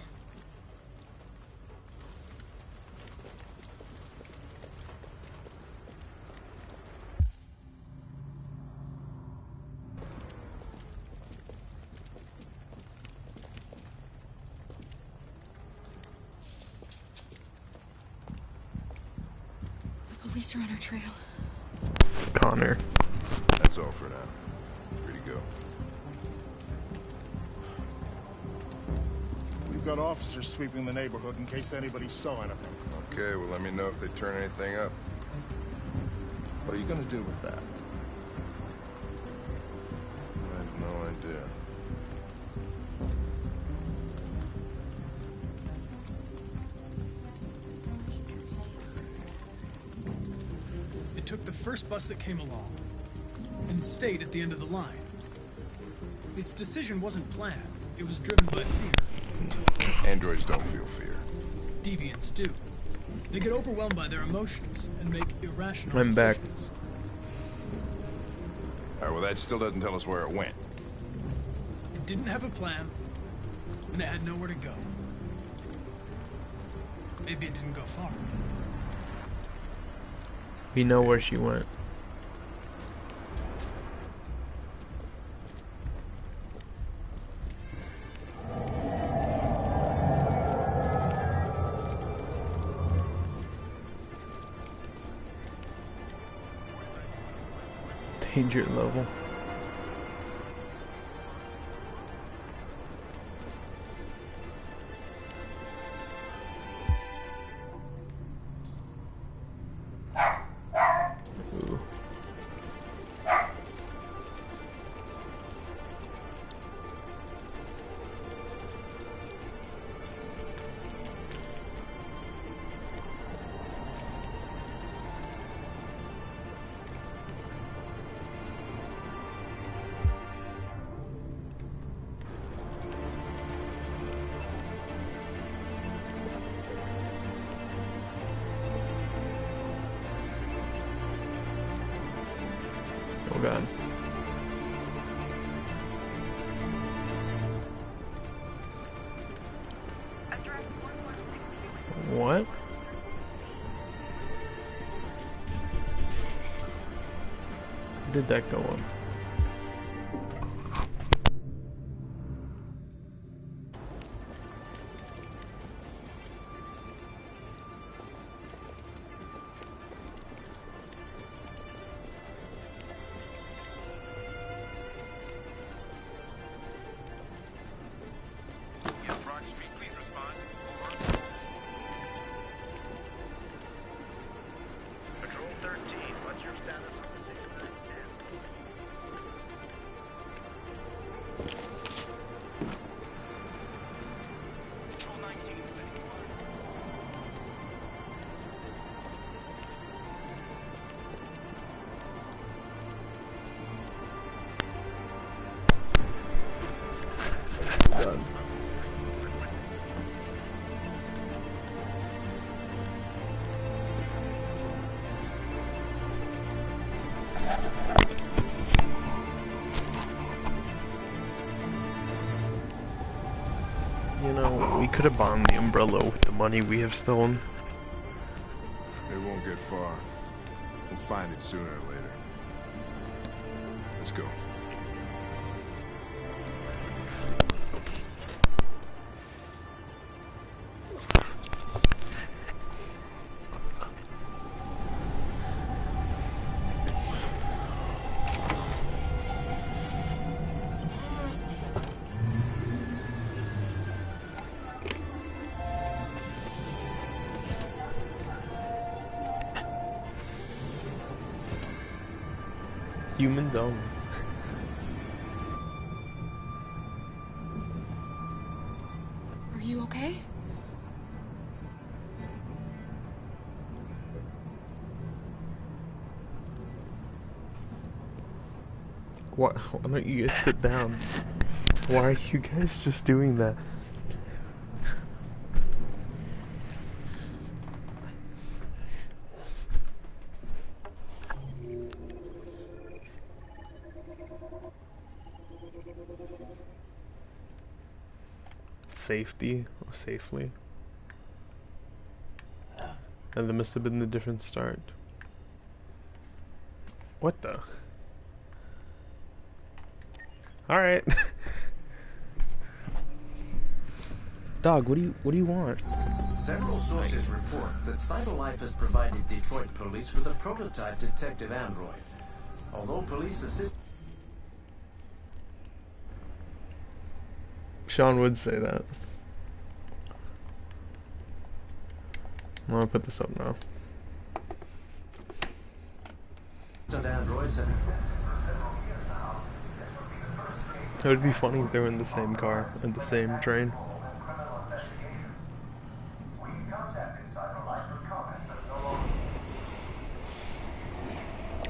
The police are on our trail. Connor. That's all for now. Free to go. We've got officers sweeping the neighborhood in case anybody saw anything. Okay, well let me know if they turn anything up. What are you gonna do with that? I have no idea. It took the first bus that came along and stayed at the end of the line. Its decision wasn't planned. It was driven by fear. Androids don't feel fear. Deviants do. They get overwhelmed by their emotions and make irrational I'm back. decisions. Alright, well that still doesn't tell us where it went. It didn't have a plan, and it had nowhere to go. Maybe it didn't go far. We know where she went. Danger level. Ooh. Oh god. What? Where did that go on? Patrol 13, what's your status on the 6910? Patrol 19, Done. You know, we could have bombed the Umbrella with the money we have stolen. It won't get far. We'll find it sooner or later. Let's go. Humans only. Are you okay? What? Why don't you guys sit down? Why are you guys just doing that? Safety or safely? And there must have been a different start. What the? Alright. Dog, what do you want? Several sources report that CyberLife has provided Detroit police with a prototype detective android. Although police assist... Sean would say that. I'm gonna put this up now. androids have... It would be funny if they were in the same car and the same train.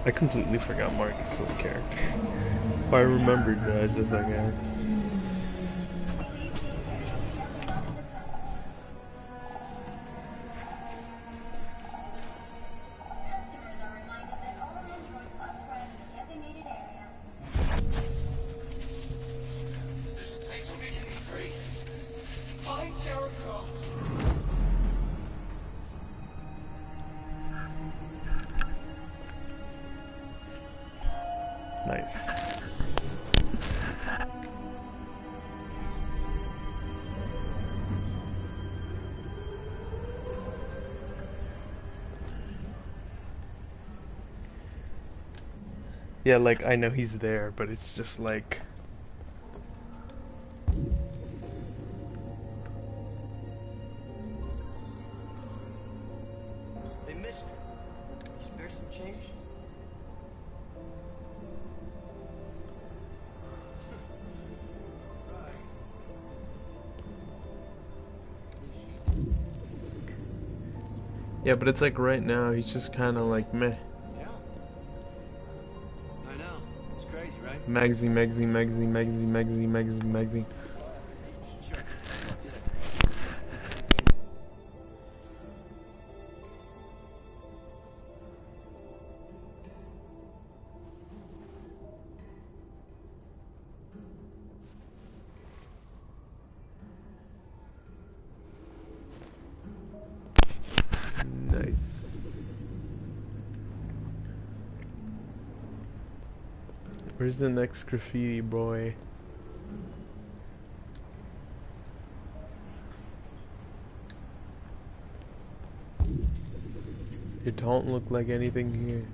I completely forgot Marcus was a character. I remembered that, just like that. Nice. Yeah, like, I know he's there, but it's just like... Hey, mister. Spare some change? Yeah, but it's like right now, he's just kind of like meh. Yeah. I know. It's crazy, right? Magazine. Sure. Nice. Where's the next graffiti boy? It don't look like anything here.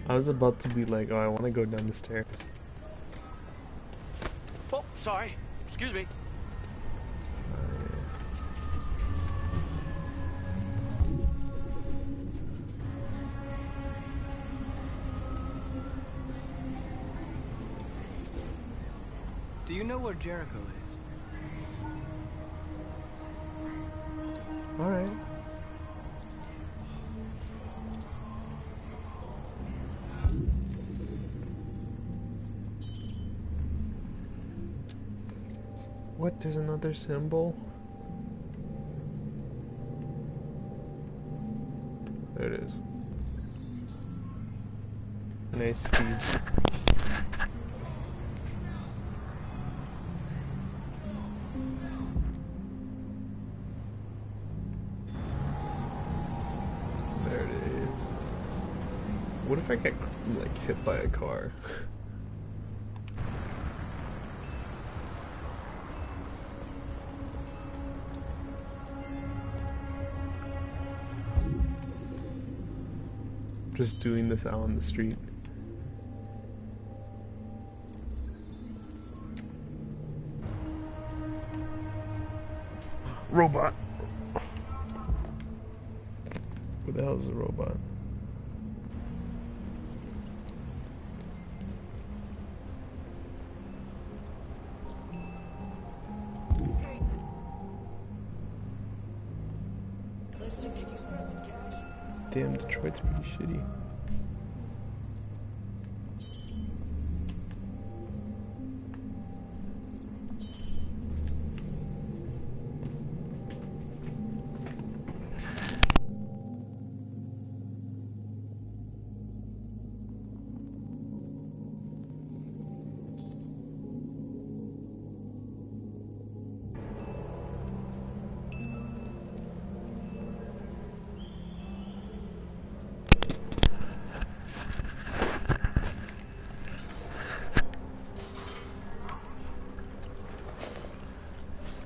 I was about to be like, oh, I want to go down the stairs. Oh, sorry. Excuse me. Do you know where Jericho is? Alright. What? There's another symbol? There it is. Nice Steve. There it is. What if I get like hit by a car? Just doing this out on the street. Robot. What the hell is a robot? Listen, can you spare some cash? Damn, Detroit's pretty shitty.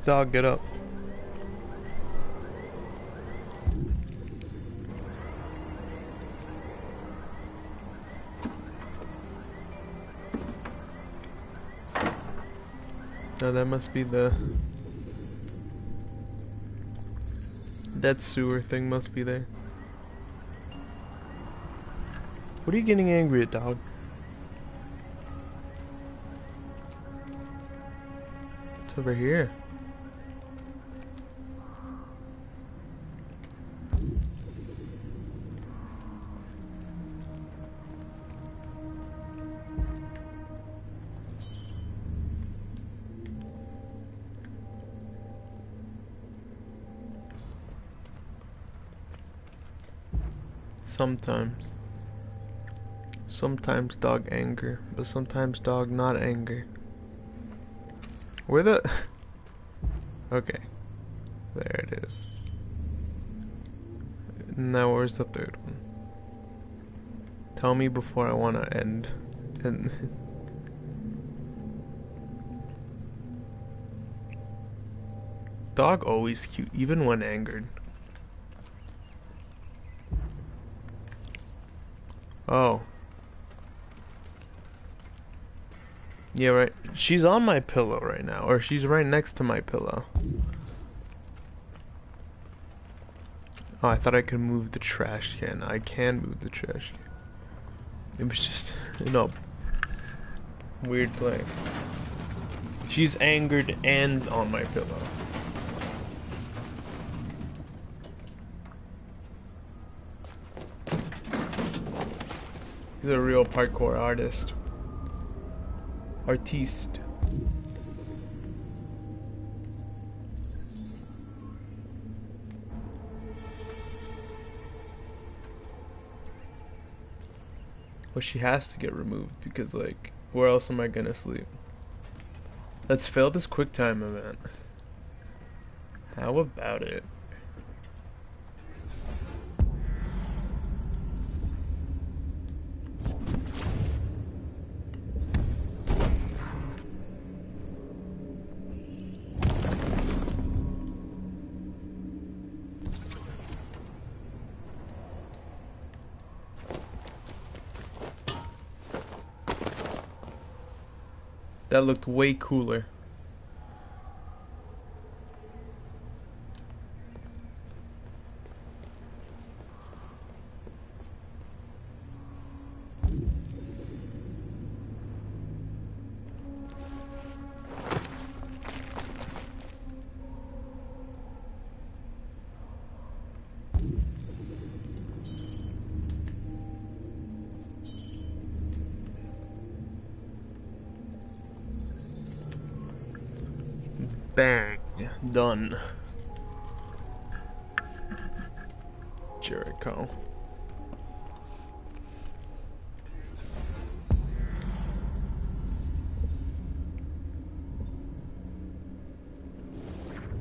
Dog, get up. No, that must be the... That sewer thing must be there. What are you getting angry at, dog? It's over here. Sometimes. Sometimes dog anger, but sometimes dog not anger. Where the... Okay. There it is. Now where's the third one? Tell me before I want to end. And dog always cute, even when angered. Oh. Yeah, right. She's on my pillow right now, or she's right next to my pillow. Oh, I thought I could move the trash can. I can move the trash can. It was just in a weird place. She's angered and on my pillow. He's a real parkour artist. Artiste. Well, she has to get removed because, like, where else am I gonna sleep? Let's fail this quick time event. How about it? That looked way cooler. Bang. Done. Jericho.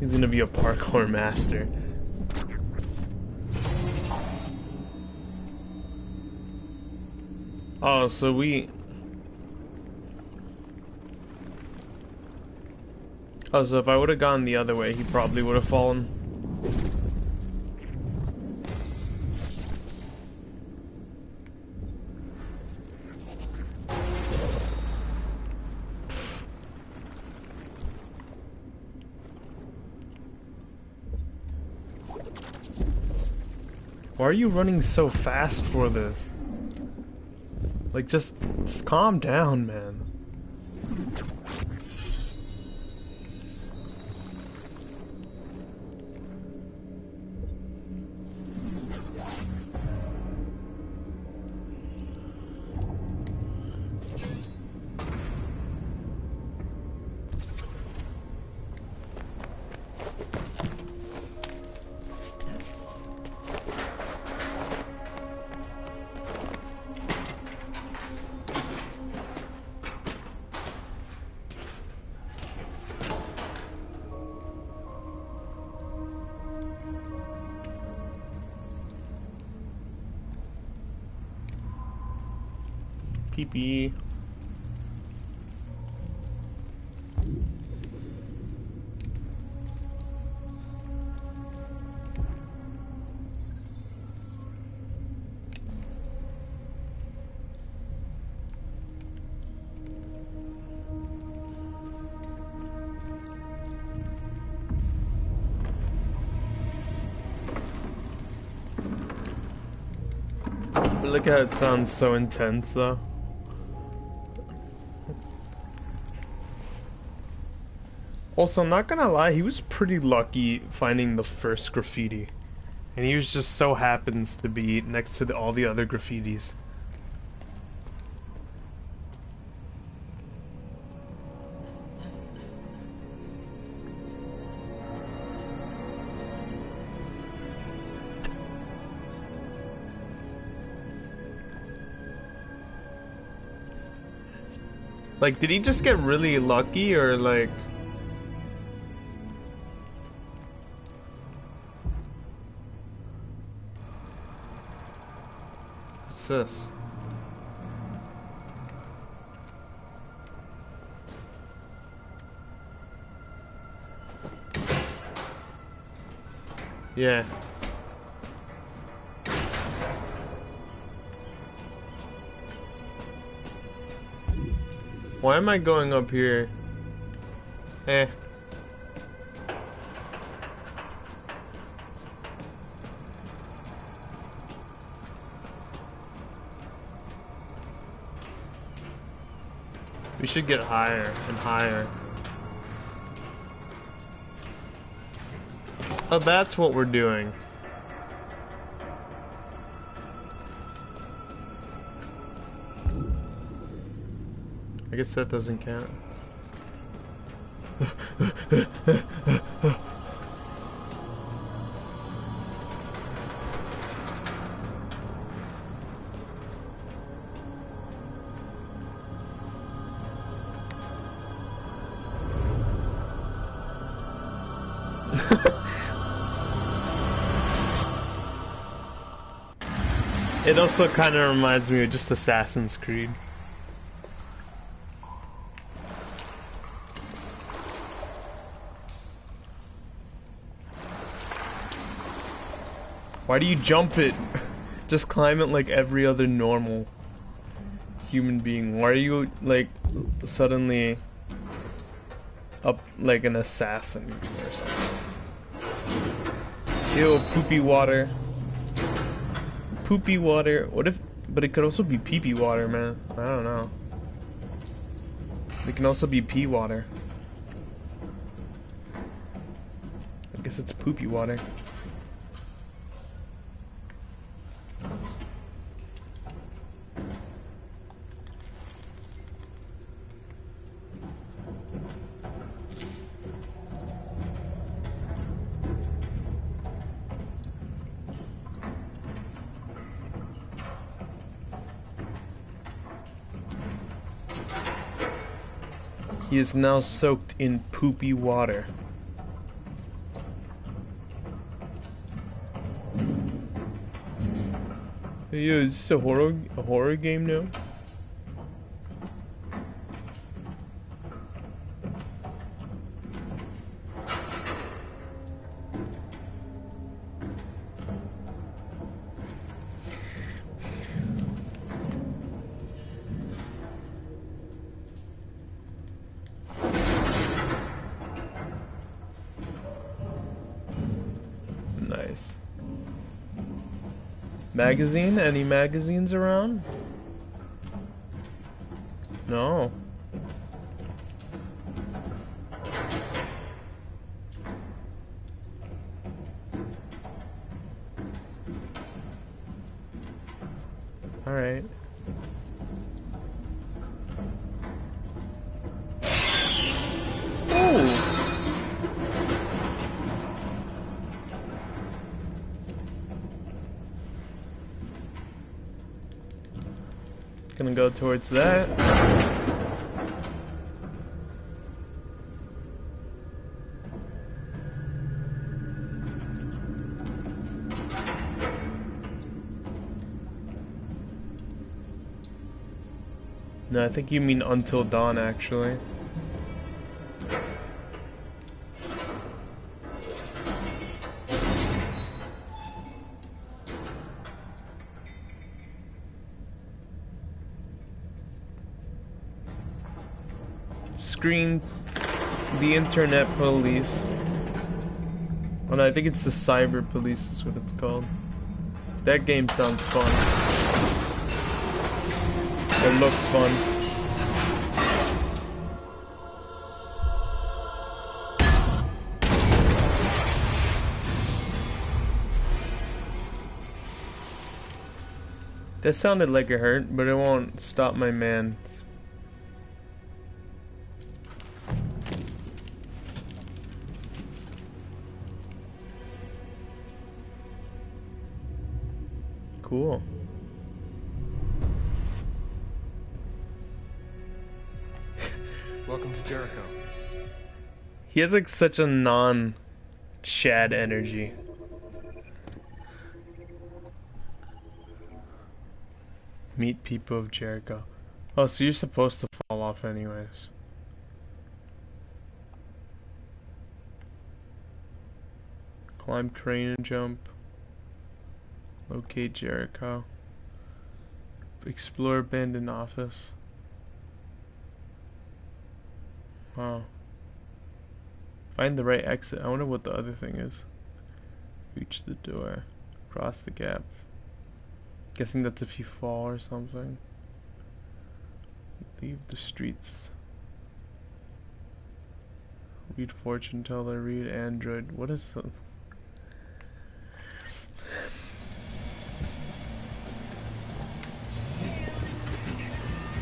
He's gonna be a parkour master. Oh, so we... Oh, so if I would have gone the other way, he probably would have fallen. Why are you running so fast for this? Like, just calm down, man. Pee-pee. Look how it sounds so intense, though. Also, I'm not gonna lie, he was pretty lucky finding the first graffiti. And he was just so happens to be next to all the other graffitis. Like, did he just get really lucky, or like... What's this? Yeah. Why am I going up here? Eh. We should get higher and higher. Oh, that's what we're doing. I guess that doesn't count. It also kind of reminds me of just Assassin's Creed. Why do you jump it? Just climb it like every other normal human being. Why are you like suddenly up like an assassin or something? Ew, poopy water. Poopy water. What if... But it could also be pee-pee water, man. I don't know. It can also be pee water. I guess it's poopy water. He is now soaked in poopy water. Yo, is this a horror game now? Nice. Magazine? Any magazines around? No. All right. Ooh. Gonna go towards that. No, I think you mean Until Dawn, actually. Screen the internet police. Oh no, I think it's the cyber police is what it's called. That game sounds fun. It looks fun. That sounded like it hurt, but it won't stop my man. Cool. Welcome to Jericho. He has like such a non-Chad energy. Meet people of Jericho. Oh, so you're supposed to fall off anyways. Climb crane and jump. Locate Jericho. Explore abandoned office. Wow. Find the right exit. I wonder what the other thing is. Reach the door. Cross the gap. Guessing that's if you fall or something. Leave the streets. Read fortune teller. Read android. What is the...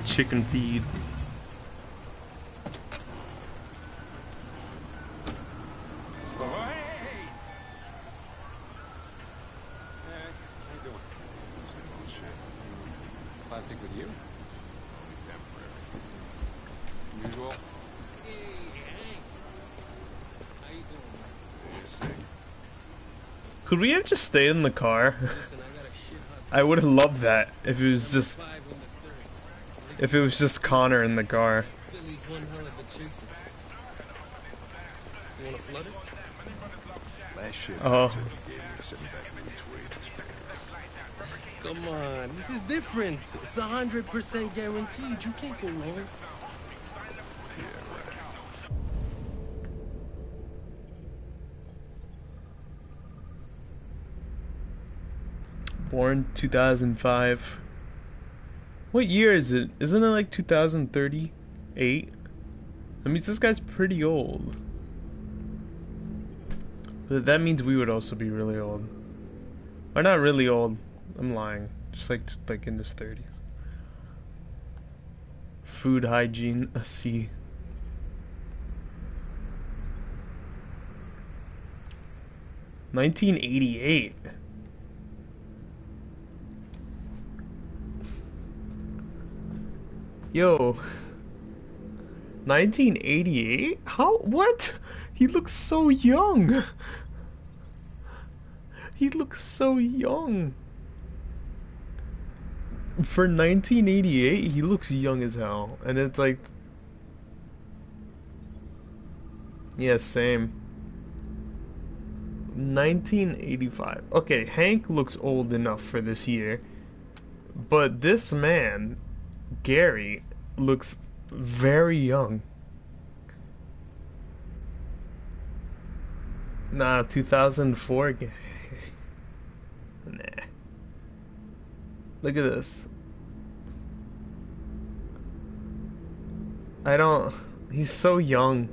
Chicken feed. Plastic with you? Temporary. Usual? Could we have just stayed in the car? I would have loved that if it was just Connor in the car. Oh. Come on, this is different. It's 100% guaranteed. You can't go wrong. Born 2005. What year is it? Isn't it like 2038? That means this guy's pretty old. But that means we would also be really old. Or not really old. I'm lying. Just like in his 30s. Food hygiene, a C. $1988. Yo. 1988? How? What? He looks so young. He looks so young. for 1988, he looks young as hell, and it's like, yeah, same. 1985. Okay, Hank looks old enough for this year, but this man, Gary, looks very young. Nah, 2004. Nah. Look at this. He's so young.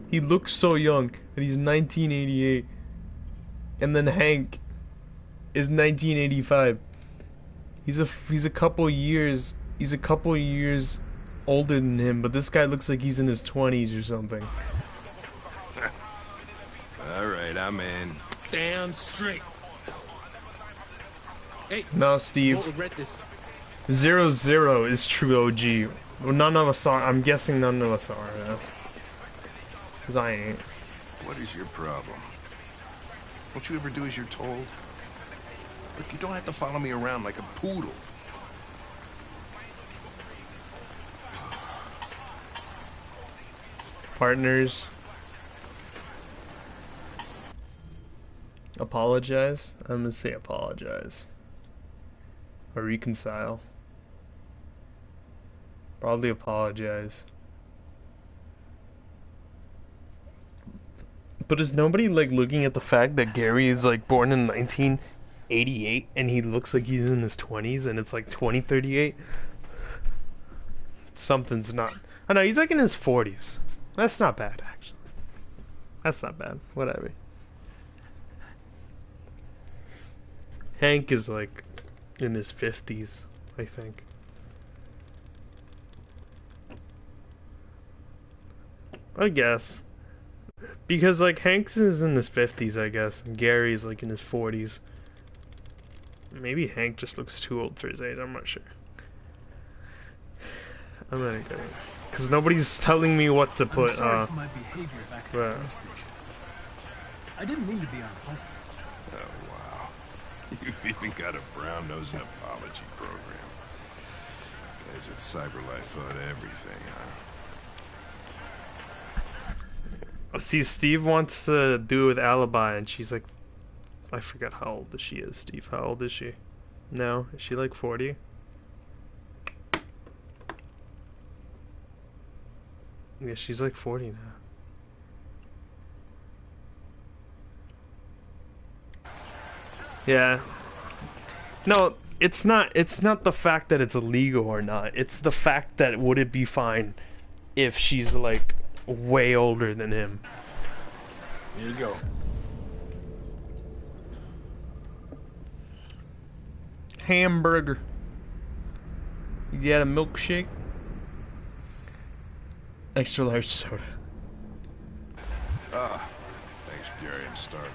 He looks so young, and he's 1988. And then Hank is 1985. He's a couple years older than him, but this guy looks like he's in his 20s or something. All right, I'm in. Damn straight. Hey, No, Steve. won't regret this. 00 is true OG. Well, none of us are. I'm guessing none of us are. Cause I ain't. What is your problem? Won't you ever do as you're told? Look, you don't have to follow me around like a poodle. Partners. Apologize? I'm gonna say apologize. Or reconcile. Probably apologize. But is nobody like looking at the fact that Gary is like born in 1988 and he looks like he's in his 20s and it's like 2038? Something's not. I know, he's like in his 40s. That's not bad, actually. That's not bad. Whatever. Hank is like in his 50s, I think. I guess. Because like Hank's is in his 50s, I guess, and Gary's like in his 40s. Maybe Hank just looks too old for his age, I'm not sure. I'm not gonna, because nobody's telling me what to put. I'm sorry for my behavior back at the police station. I didn't mean to be unpleasant. Oh, wow. You've even got a brown-nosed apology program. Guys at CyberLife thought everything, huh? See, Steve wants to do it with Alibi, and she's like, I forgot how old she is, Steve. How old is she? No? Is she like 40? Yeah, she's like 40 now. Yeah. No, it's not the fact that it's illegal or not. It's the fact that would it be fine if she's like way older than him. Here you go. Hamburger. You got a milkshake? Extra large soda. Ah, thanks, Gary. I'm starving.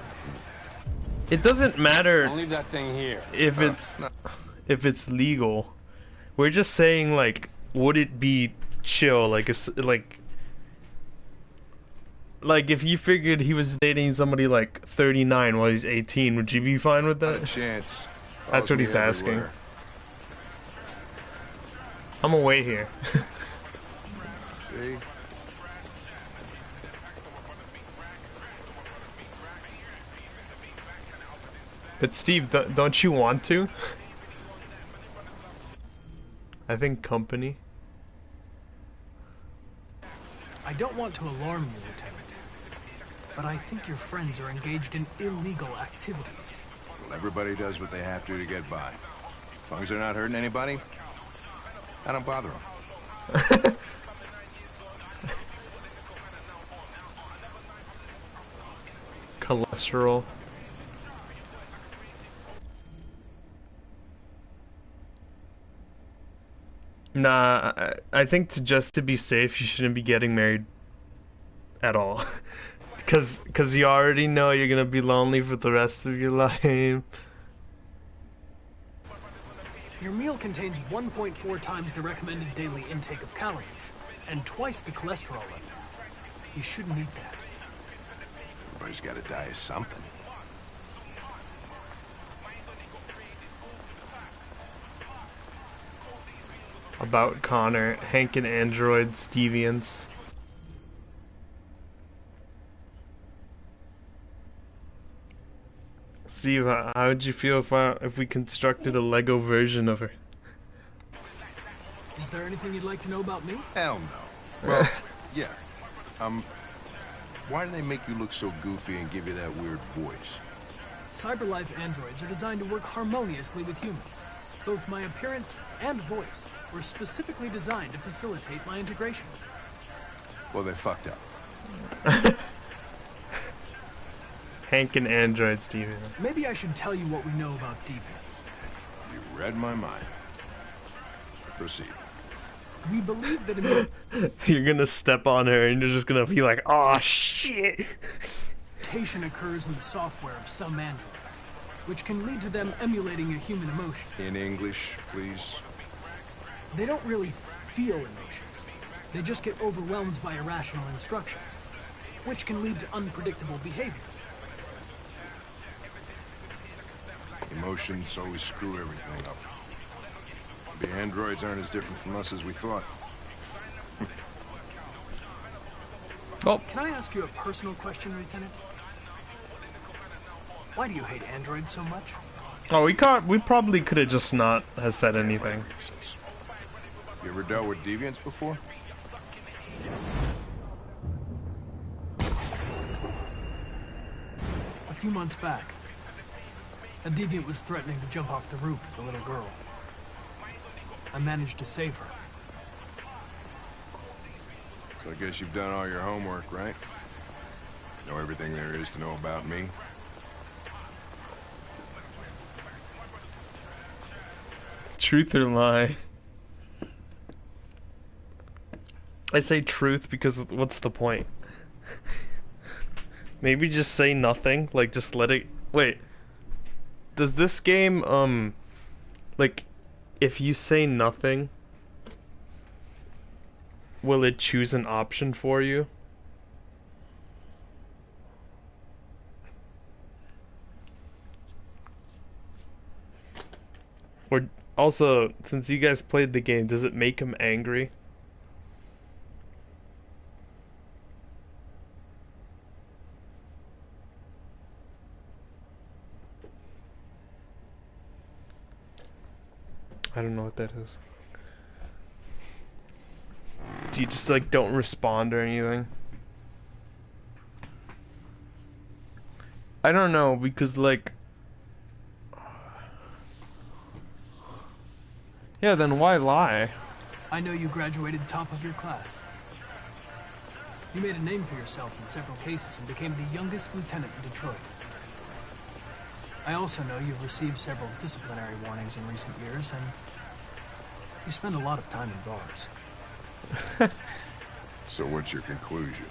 It doesn't matter I'll leave that thing here. if it's legal. We're just saying like, would it be chill? Like if like if you figured he was dating somebody like 39 while he's 18, would you be fine with that? Not a chance. That's what he's asking. I'm gonna wait here. See? But Steve, don't you want to? I think company. I don't want to alarm you, Lieutenant, but I think your friends are engaged in illegal activities. Well, everybody does what they have to get by. As long as they're not hurting anybody, I don't bother them. Cholesterol. Nah, I think just to be safe, you shouldn't be getting married at all. Cause you already know you're gonna be lonely for the rest of your life. Your meal contains 1.4 times the recommended daily intake of calories, and twice the cholesterol level. You shouldn't eat that. Everybody's got to die of something. About Connor, Hank and Android's deviants. Steve, how would you feel if we constructed a Lego version of her? Is there anything you'd like to know about me? Hell no. Well, yeah. Why do they make you look so goofy and give you that weird voice? CyberLife androids are designed to work harmoniously with humans. Both my appearance and voice were specifically designed to facilitate my integration. Well, they fucked up. Hank and Android's deviant. Maybe I should tell you what we know about deviants. You read my mind. Proceed. We believe that You're gonna step on her and you're just gonna be like, oh shit! Mutation occurs in the software of some androids, which can lead to them emulating a human emotion. In English, please. They don't really feel emotions. They just get overwhelmed by irrational instructions, which can lead to unpredictable behavior. Emotions always screw everything up. The androids aren't as different from us as we thought. Oh. Can I ask you a personal question, Lieutenant? Why do you hate androids so much? Oh, we probably could have just not have said anything. You ever dealt with deviants before? A few months back, a deviant was threatening to jump off the roof with a little girl. I managed to save her. So I guess you've done all your homework, right? Know everything there is to know about me? Truth or lie? I say truth because what's the point? Maybe just say nothing, like just let it... Wait. Does this game, like, if you say nothing, will it choose an option for you? Or, also, since you guys played the game, does it make him angry? I don't know what that is. Do you just like don't respond or anything? I don't know because like yeah, then why lie? I know you graduated top of your class. You made a name for yourself in several cases and became the youngest lieutenant in Detroit. I also know you've received several disciplinary warnings in recent years, and you spend a lot of time in bars. So what's your conclusion?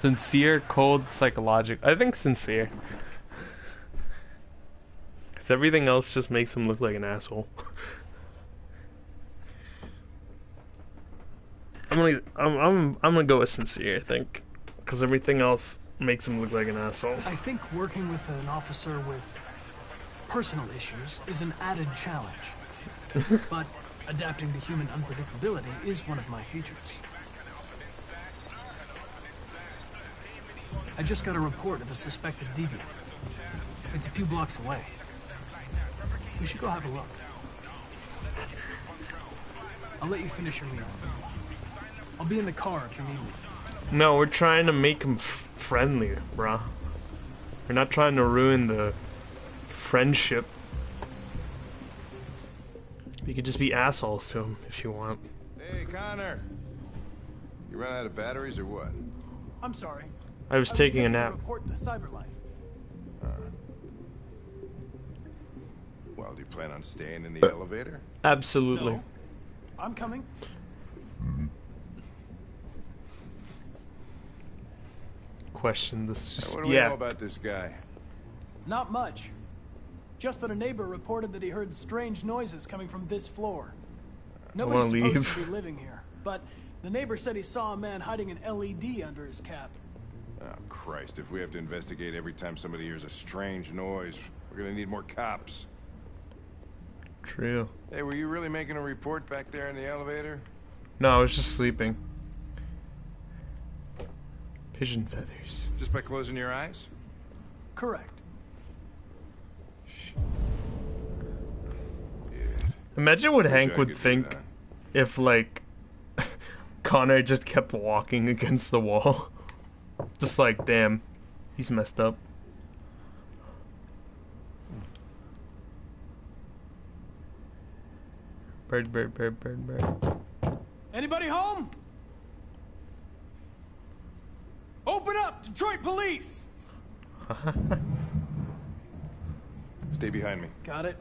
Sincere, cold, psychological. I think sincere. Cause everything else just makes him look like an asshole. I'm gonna go with sincere, I think, because everything else makes him look like an asshole. I think working with an officer with personal issues is an added challenge. But adapting to human unpredictability is one of my features. I just got a report of a suspected deviant. It's a few blocks away. We should go have a look. I'll let you finish your meal. I'll be in the car if you need me. No, we're trying to make him friendly, bruh. We're not trying to ruin the friendship. You could just be assholes to him if you want. Hey, Connor. You ran out of batteries or what? I'm sorry. I was taking a nap. Report to CyberLife. Well, do you plan on staying in the elevator? Absolutely. No. I'm coming. Question this. What do we know about this guy? Not much. Just that a neighbor reported that he heard strange noises coming from this floor. Nobody's supposed to be living here, but the neighbor said he saw a man hiding an LED under his cap. Oh, Christ, if we have to investigate every time somebody hears a strange noise, we're gonna need more cops. True. Hey, were you really making a report back there in the elevator? No, I was just sleeping. Pigeon feathers. Just by closing your eyes? Correct. Imagine what Wish Hank I would could do think that. if, like, Connor just kept walking against the wall. Just like, damn, he's messed up. Bird, bird, bird, bird, bird. Anybody home? Open up! Detroit police! Stay behind me. Got it.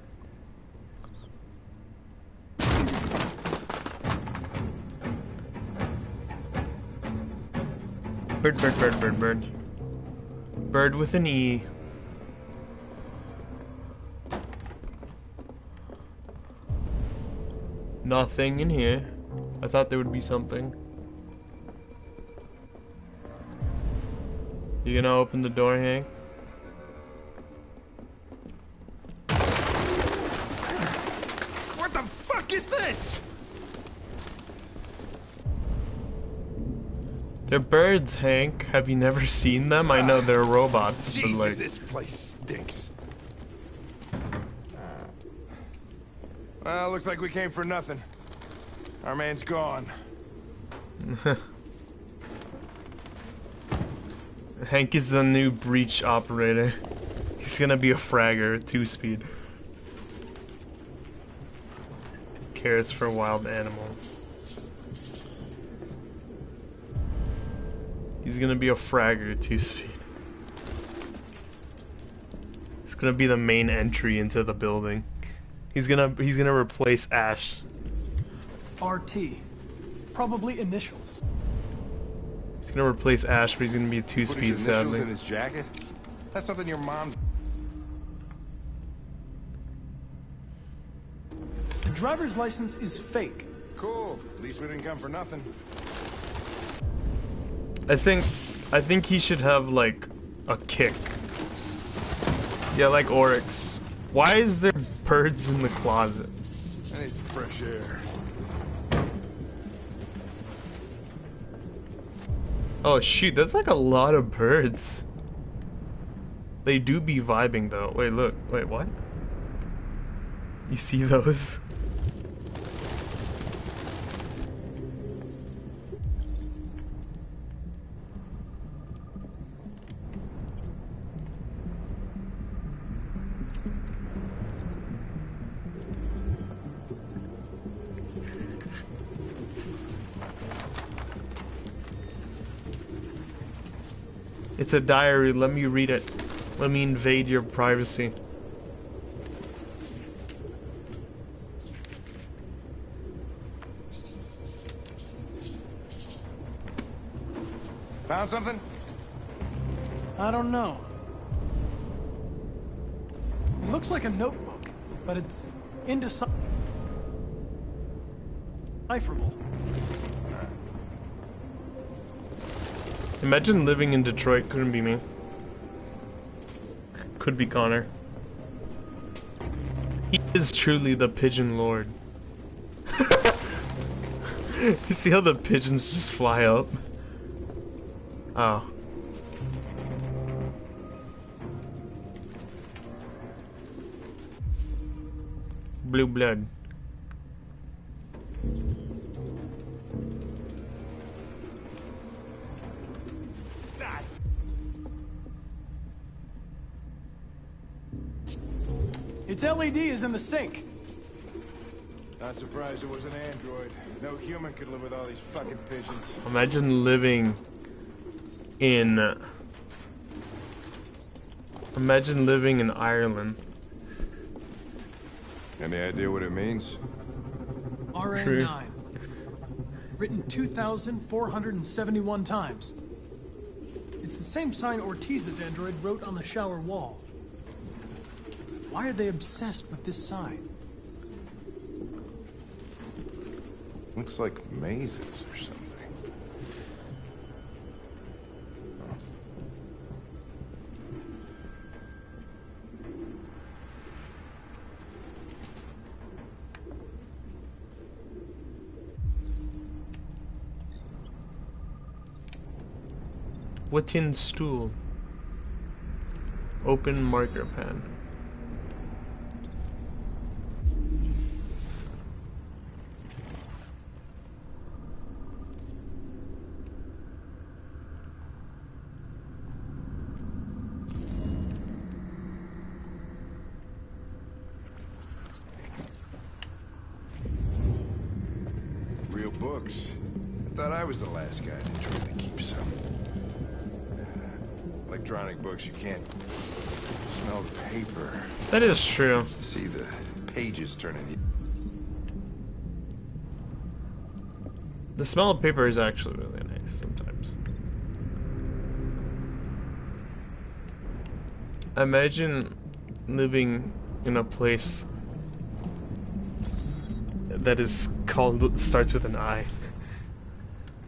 Bird, bird, bird, bird, bird. Bird with an E. Nothing in here. I thought there would be something. You gonna open the door, Hank? What the fuck is this? They're birds, Hank. Have you never seen them? I know they're robots, but Jesus, like... this place stinks. Well, looks like we came for nothing. Our man's gone. Hank is the new breach operator. He's gonna be a fragger, 2-speed. Cares for wild animals. He's gonna be a fragger, 2-speed. It's gonna be the main entry into the building. He's gonna replace Ash. RT. Probably initials. He's gonna replace Ash, but he's gonna be a Put his 2-speed, initials sadly. in his jacket? That's something your mom... The driver's license is fake. Cool. At least we didn't come for nothing. I think he should have like a kick. Yeah, like Oryx. Why is there birds in the closet? I need some fresh air. Oh shoot, that's like a lot of birds. They do be vibing though. Wait, look. Wait, what? You see those? It's a diary, let me read it. Let me invade your privacy. Found something? I don't know. It looks like a notebook, but it's indecipherable. Imagine living in Detroit, couldn't be me. Could be Connor. He is truly the pigeon lord. You see how the pigeons just fly up? Oh. Blue blood. Its LED is in the sink. Not surprised it was an android. No human could live with all these fucking pigeons. Imagine living in Ireland. Any idea what it means? RA9. Written 2,471 times. It's the same sign Ortiz's android wrote on the shower wall. Why are they obsessed with this sign? Looks like mazes or something. Wooden stool. Open marker pen. Real books. I thought I was the last guy that tried to keep some. Electronic books, you can't smell the paper. That is true. See the pages turning. The smell of paper is actually really nice sometimes. Imagine living in a place that is called, starts with an I.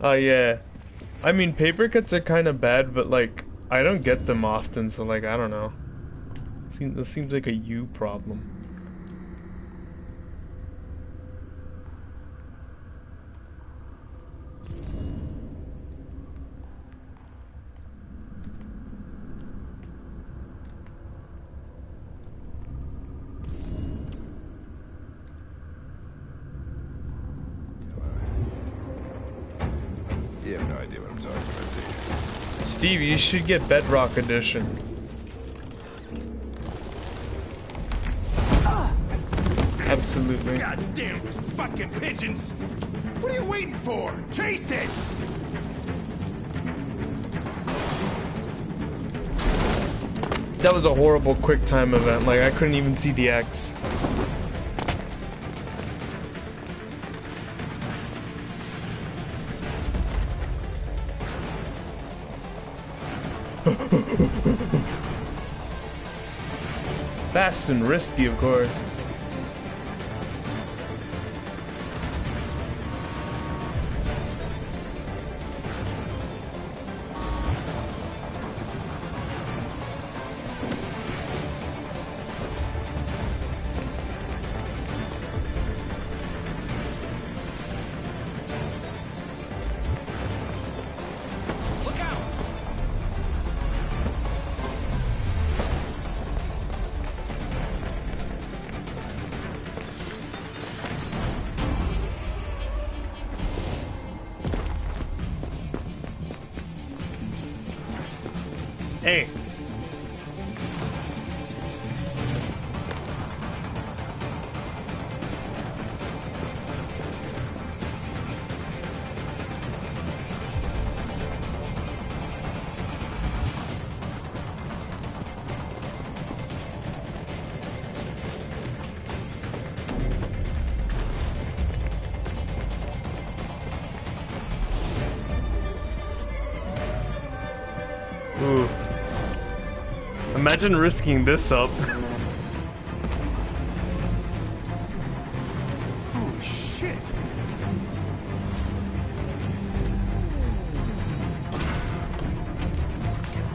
Oh yeah. I mean, paper cuts are kind of bad, but like, I don't get them often, so like, I don't know. This seems like a you problem. You have no idea what I'm talking about, do you? Steve, you should get Bedrock Edition. Absolutely. Goddamn fucking pigeons! What are you waiting for? Chase it! That was a horrible quick time event. Like, I couldn't even see the X. Fast and risky, of course. Hey. Ooh. Imagine risking this up. Holy shit!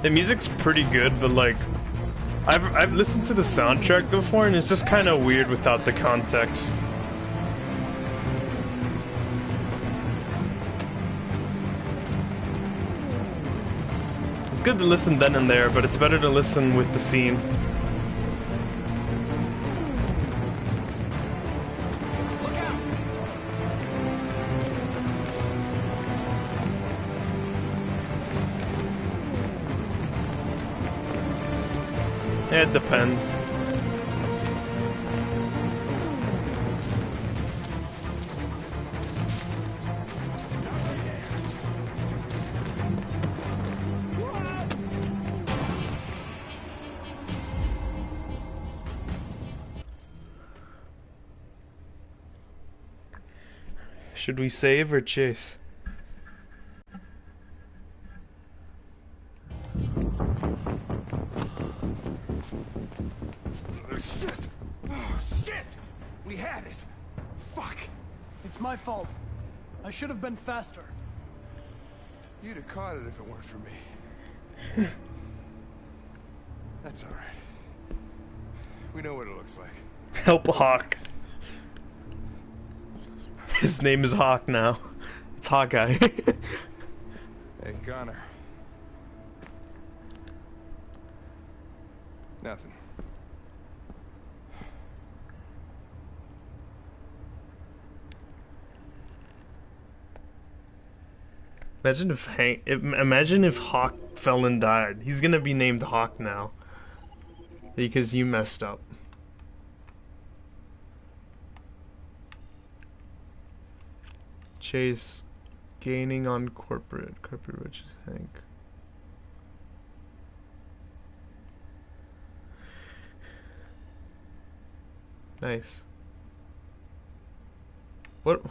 The music's pretty good, but like, I've listened to the soundtrack before, and it's just kind of weird without the context. It's good to listen then and there, but it's better to listen with the scene. Look out! It depends. Should we save or chase? Shit! Oh, shit! We had it! Fuck! It's my fault. I should have been faster. You'd have caught it if it weren't for me. That's all right. We know what it looks like. Help Hawk. His name is Hawk now. It's Hawkeye. Hey, Connor. Nothing. Imagine if Hawk fell and died. He's gonna be named Hawk now. Because you messed up. Chase. Gaining on corporate riches, Hank. Nice. What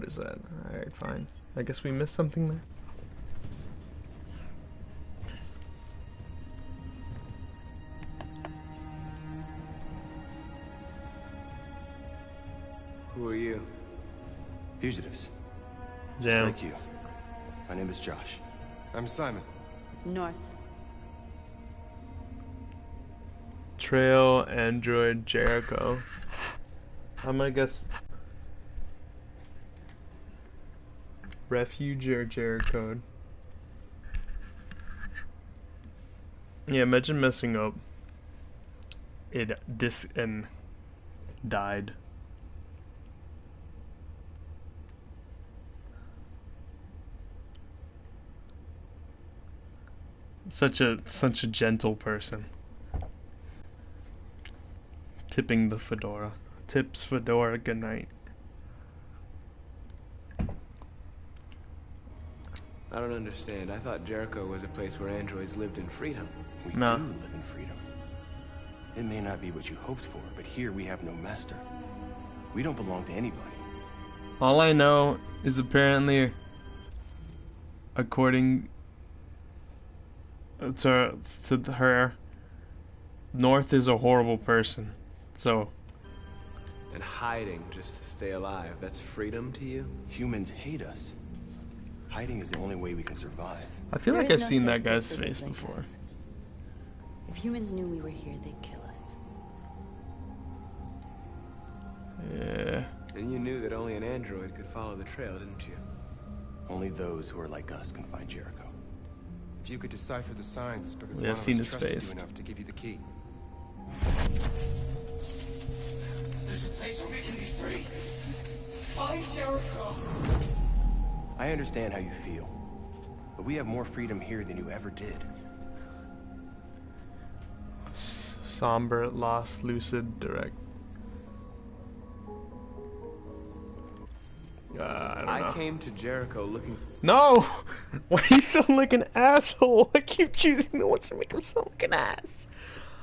is that? Alright, fine. I guess we missed something there. Who are you? Fugitives. Damn. Just like you. My name is Josh. I'm Simon. North. Trail, Android, Jericho. I'm gonna guess Refuge or Jericho. Yeah, imagine messing up. It and died. Such a gentle person. Tipping the fedora. Tips fedora goodnight. I don't understand. I thought Jericho was a place where androids lived in freedom. We do live in freedom. It may not be what you hoped for, but here we have no master. We don't belong to anybody. All I know is apparently, according to her, North is a horrible person. So. And hiding just to stay alive, that's freedom to you? Humans hate us. Hiding is the only way we can survive. I feel like I've seen that guy's face before. If humans knew we were here, they'd kill us. Yeah. And you knew that only an android could follow the trail, didn't you? Only those who are like us can find Jericho. If you could decipher the signs, it's because Yeah, one I've of seen us his trusted face. you enough to give you the key. There's a place where we can be free. Find Jericho. I understand how you feel, but we have more freedom here than you ever did. Somber, lost, lucid, direct. I don't know. I came to Jericho looking. No! Why are you sound like an asshole? I keep choosing the ones that make him sound like an ass.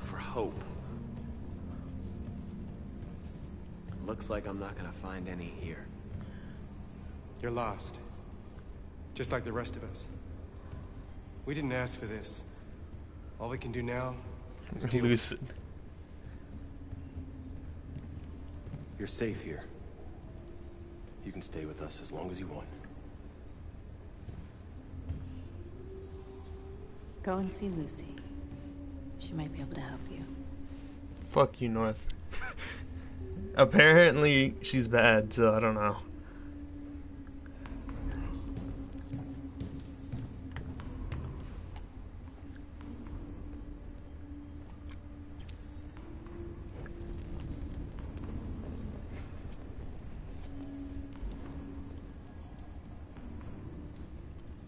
For hope. Looks like I'm not gonna find any here. You're lost. Just like the rest of us. We didn't ask for this. All we can do now is deal with it. Lucid. You're safe here. You can stay with us as long as you want. Go and see Lucy. She might be able to help you. Fuck you, North. Apparently, she's bad, so I don't know.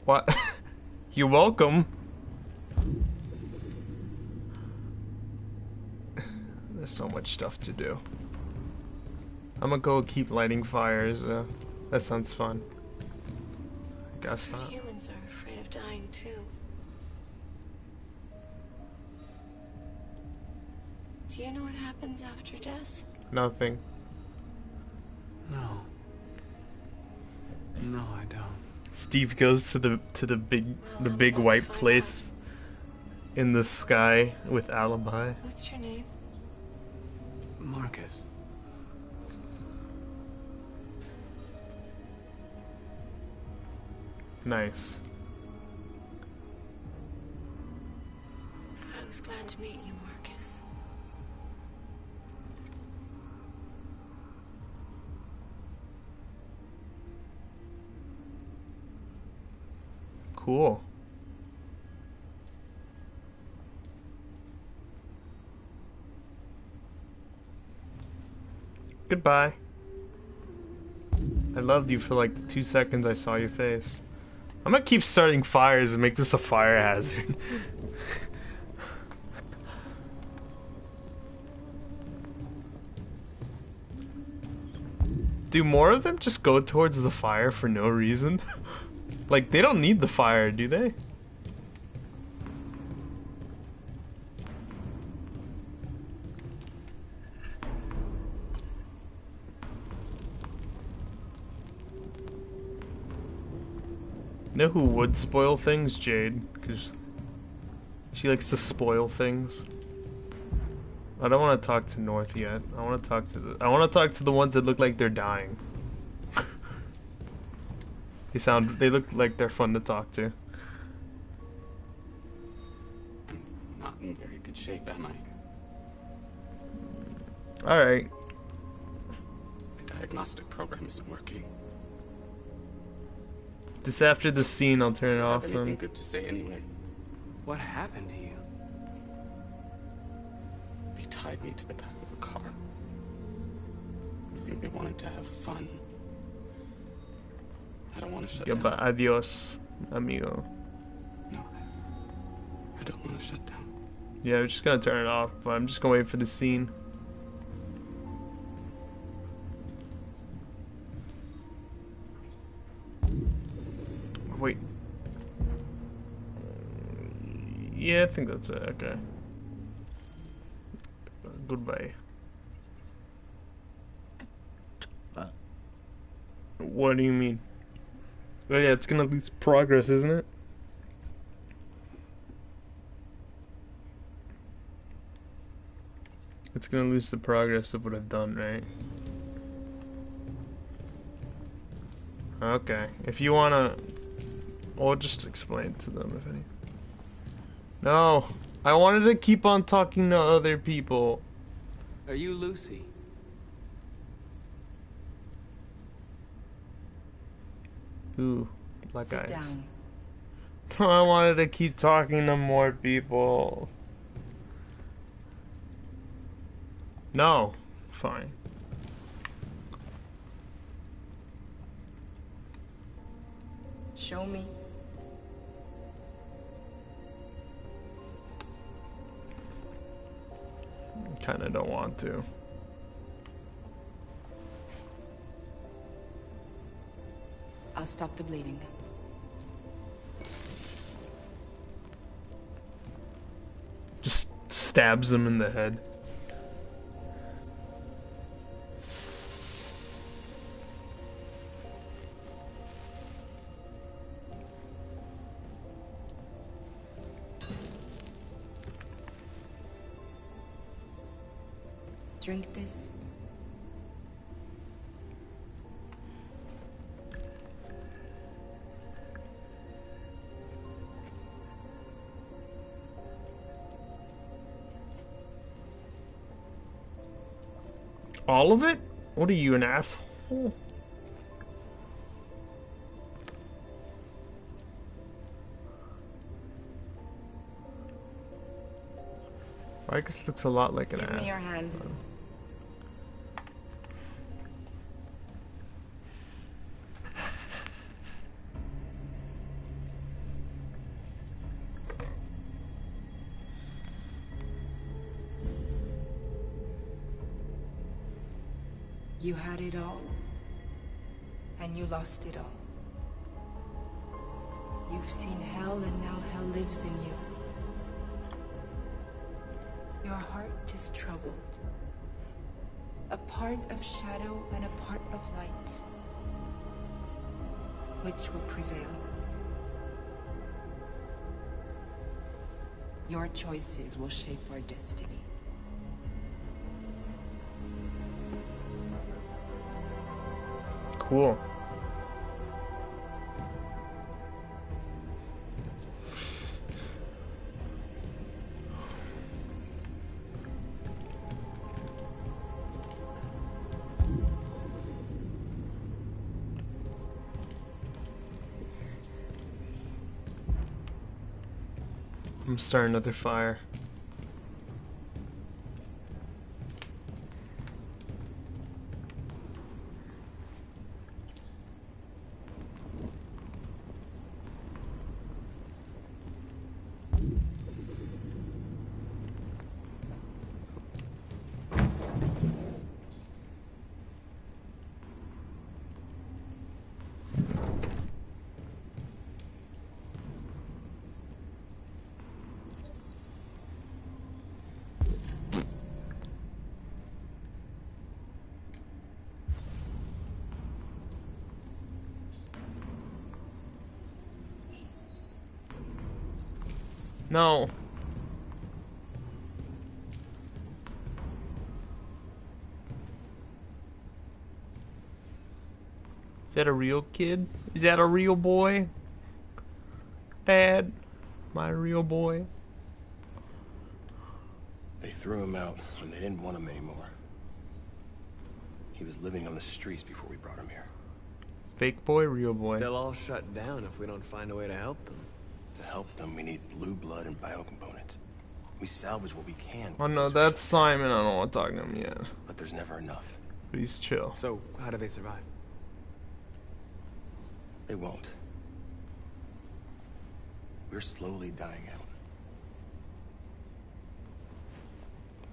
What? You're welcome. There's so much stuff to do. I'm gonna go keep lighting fires. That sounds fun. Guess not. Humans are afraid of dying too. Do you know what happens after death? Nothing. No. No, I don't. Steve goes to the big white place in the sky with Alibi. What's your name? Marcus. Nice. I was glad to meet you, Marcus. Cool. Goodbye. I loved you for like the 2 seconds I saw your face. I'm gonna keep starting fires and make this a fire hazard. Do more of them just go towards the fire for no reason? Like, they don't need the fire, do they? Know who would spoil things? Jade, because she likes to spoil things. I don't want to talk to North yet. I want to talk to the ones that look like they're dying. They look like they're fun to talk to. I'm not in very good shape, am I? All right. The diagnostic program isn't working. Just after the scene, I'll turn it off. Have anything good to say anyway? What happened to you? They tied me to the back of a car. I think they wanted to have fun. I don't want to shut Goodbye. down. Adios, amigo. No, I don't want to shut down. Yeah, I'm just gonna turn it off, but I'm just gonna wait for the scene. Wait. Yeah, I think that's it. Okay. Goodbye. What do you mean? Oh yeah, it's gonna lose progress, isn't it? It's gonna lose the progress of what I've done, right? Okay. If you wanna... I'll just explain to them if any... No! I wanted to keep on talking to other people. Are you Lucy? Ooh, black Sit eyes. down. I wanted to keep talking to more people. No. Fine. Show me. Kinda don't want to. I'll stop the bleeding. Just stabs him in the head. Drink this. All of it? What are you, an asshole? Marcus looks a lot like an ass. Give me your hand. You had it all, and you lost it all. You've seen hell, and now hell lives in you. Your heart is troubled. A part of shadow and a part of light. Which will prevail? Your choices will shape our destiny. Cool. I'm starting another fire. No. Is that a real kid? Is that a real boy? Dad, my real boy. They threw him out when they didn't want him anymore. He was living on the streets before we brought him here. Fake boy, real boy. They'll all shut down if we don't find a way to help them. To help them, we need blue blood and biocomponents. We salvage what we can. Oh no, that's Simon. I don't want to talk to him yet. But there's never enough. But he's chill. So, how do they survive? They won't. We're slowly dying out.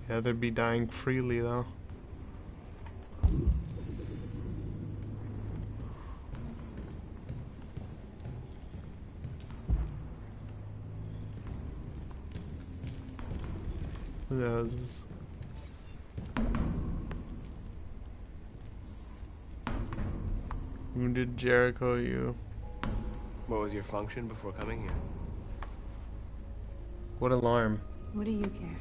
Yeah, they'd be dying freely though. Who the hell is this? Wounded Jericho, you. What was your function before coming here? What alarm? What do you care?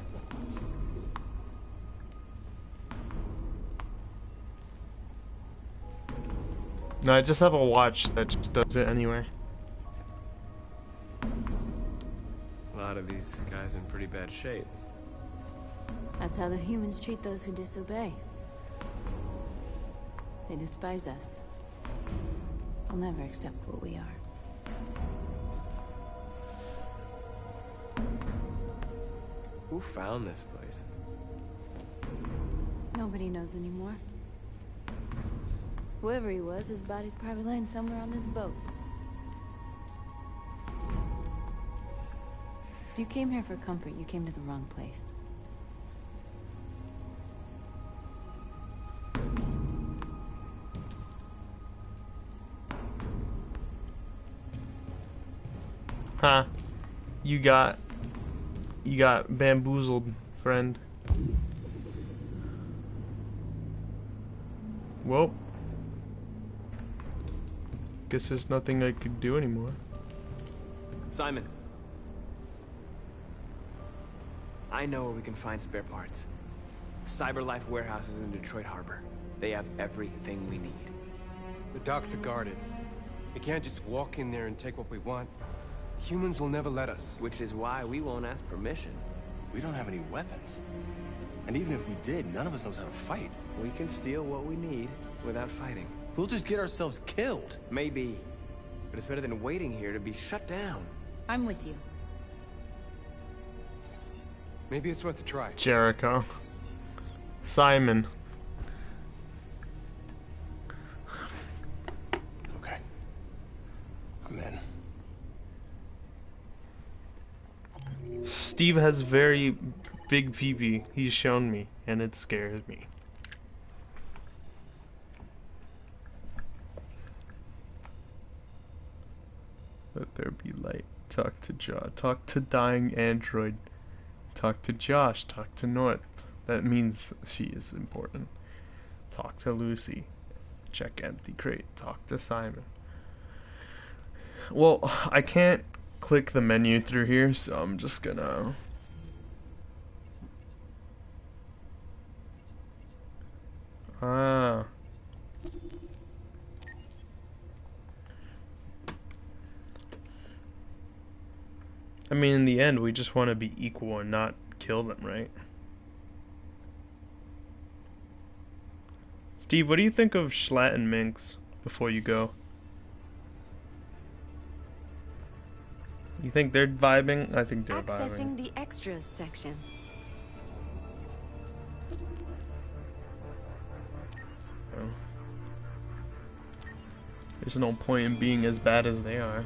No, I just have a watch that just does it anyway. A lot of these guys in pretty bad shape. That's how the humans treat those who disobey. They despise us. They'll never accept what we are. Who found this place? Nobody knows anymore. Whoever he was, his body's probably laying somewhere on this boat. If you came here for comfort, you came to the wrong place. Huh. You got bamboozled, friend. Well, guess there's nothing I could do anymore. Simon. I know where we can find spare parts. CyberLife warehouse is in Detroit Harbor. They have everything we need. The docks are guarded. We can't just walk in there and take what we want. Humans will never let us. Which is why we won't ask permission. We don't have any weapons. And even if we did, none of us knows how to fight. We can steal what we need without fighting. We'll just get ourselves killed. Maybe. But it's better than waiting here to be shut down. I'm with you. Maybe it's worth a try. Jericho. Simon. Okay. I'm in. Steve has very big pee-pee. He's shown me, and it scares me. Let there be light. Talk to Josh. Talk to dying android. Talk to Josh. Talk to North. That means she is important. Talk to Lucy. Check empty crate. Talk to Simon. Well, I can't click the menu through here, so I'm just gonna... Ah. I mean, in the end, we just want to be equal and not kill them, right? Steve, what do you think of Schlatt and Minx before you go? You think they're vibing? I think they're Accessing vibing. the extras section. Oh. There's no point in being as bad as they are.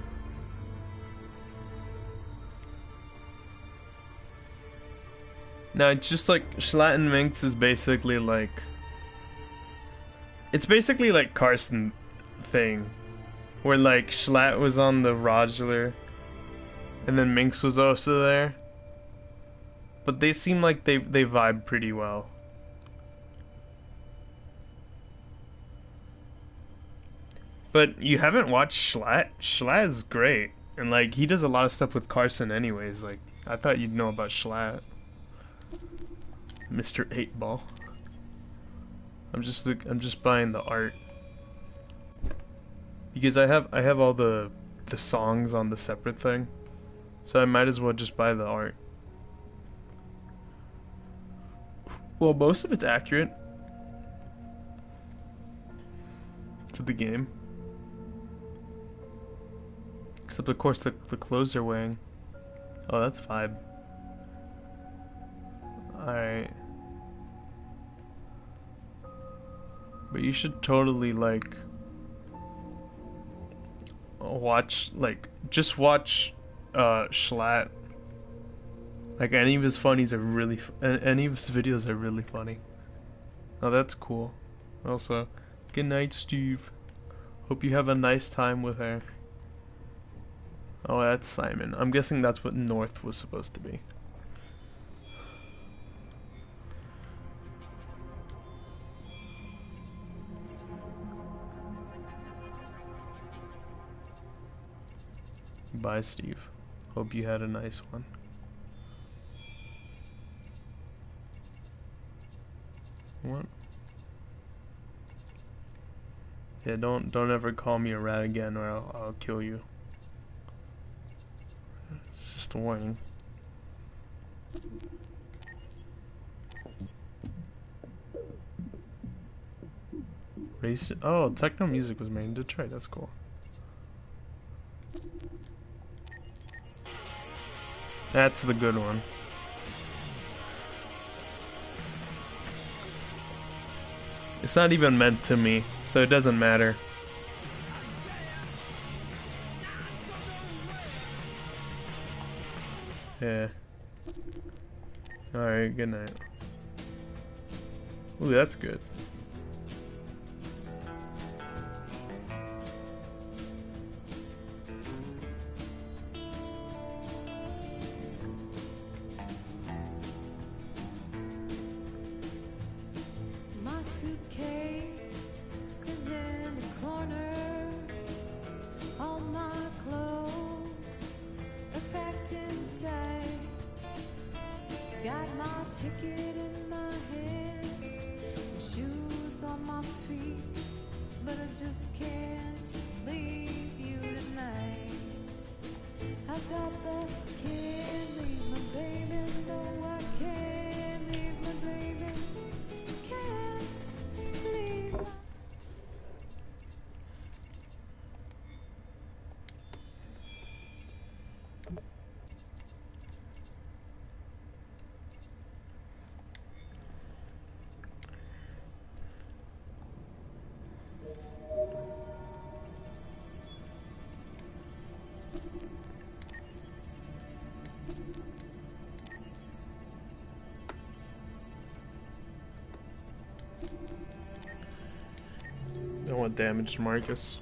No, it's just like Schlatt and Minx is basically like... It's basically like Carson thing. Where like Schlatt was on the Rodular and then Minx was also there. But they seem like they vibe pretty well. But you haven't watched Schlatt? Schlatt is great. And like he does a lot of stuff with Carson anyways. Like I thought you'd know about Schlatt. Mr. 8-Ball. I'm just buying the art. Because I have all the songs on the separate thing. So I might as well just buy the art. Well, most of it's accurate to the game. Except of course the clothes they're wearing. Oh, that's vibe. Alright. But you should totally like watch, like, just watch Schlatt. Like any of his funnies are really any of his videos are really funny. Oh, that's cool. Also, good night, Steve. Hope you have a nice time with her. Oh, that's Simon. I'm guessing that's what North was supposed to be. Bye, Steve. Hope you had a nice one. What? Yeah, don't ever call me a rat again, or I'll kill you. It's just a warning. Race. Oh, techno music was made in Detroit. That's cool. That's the good one. It's not even meant to me, so it doesn't matter. Yeah. Alright, good night. Ooh, that's good. I want damaged Marcus.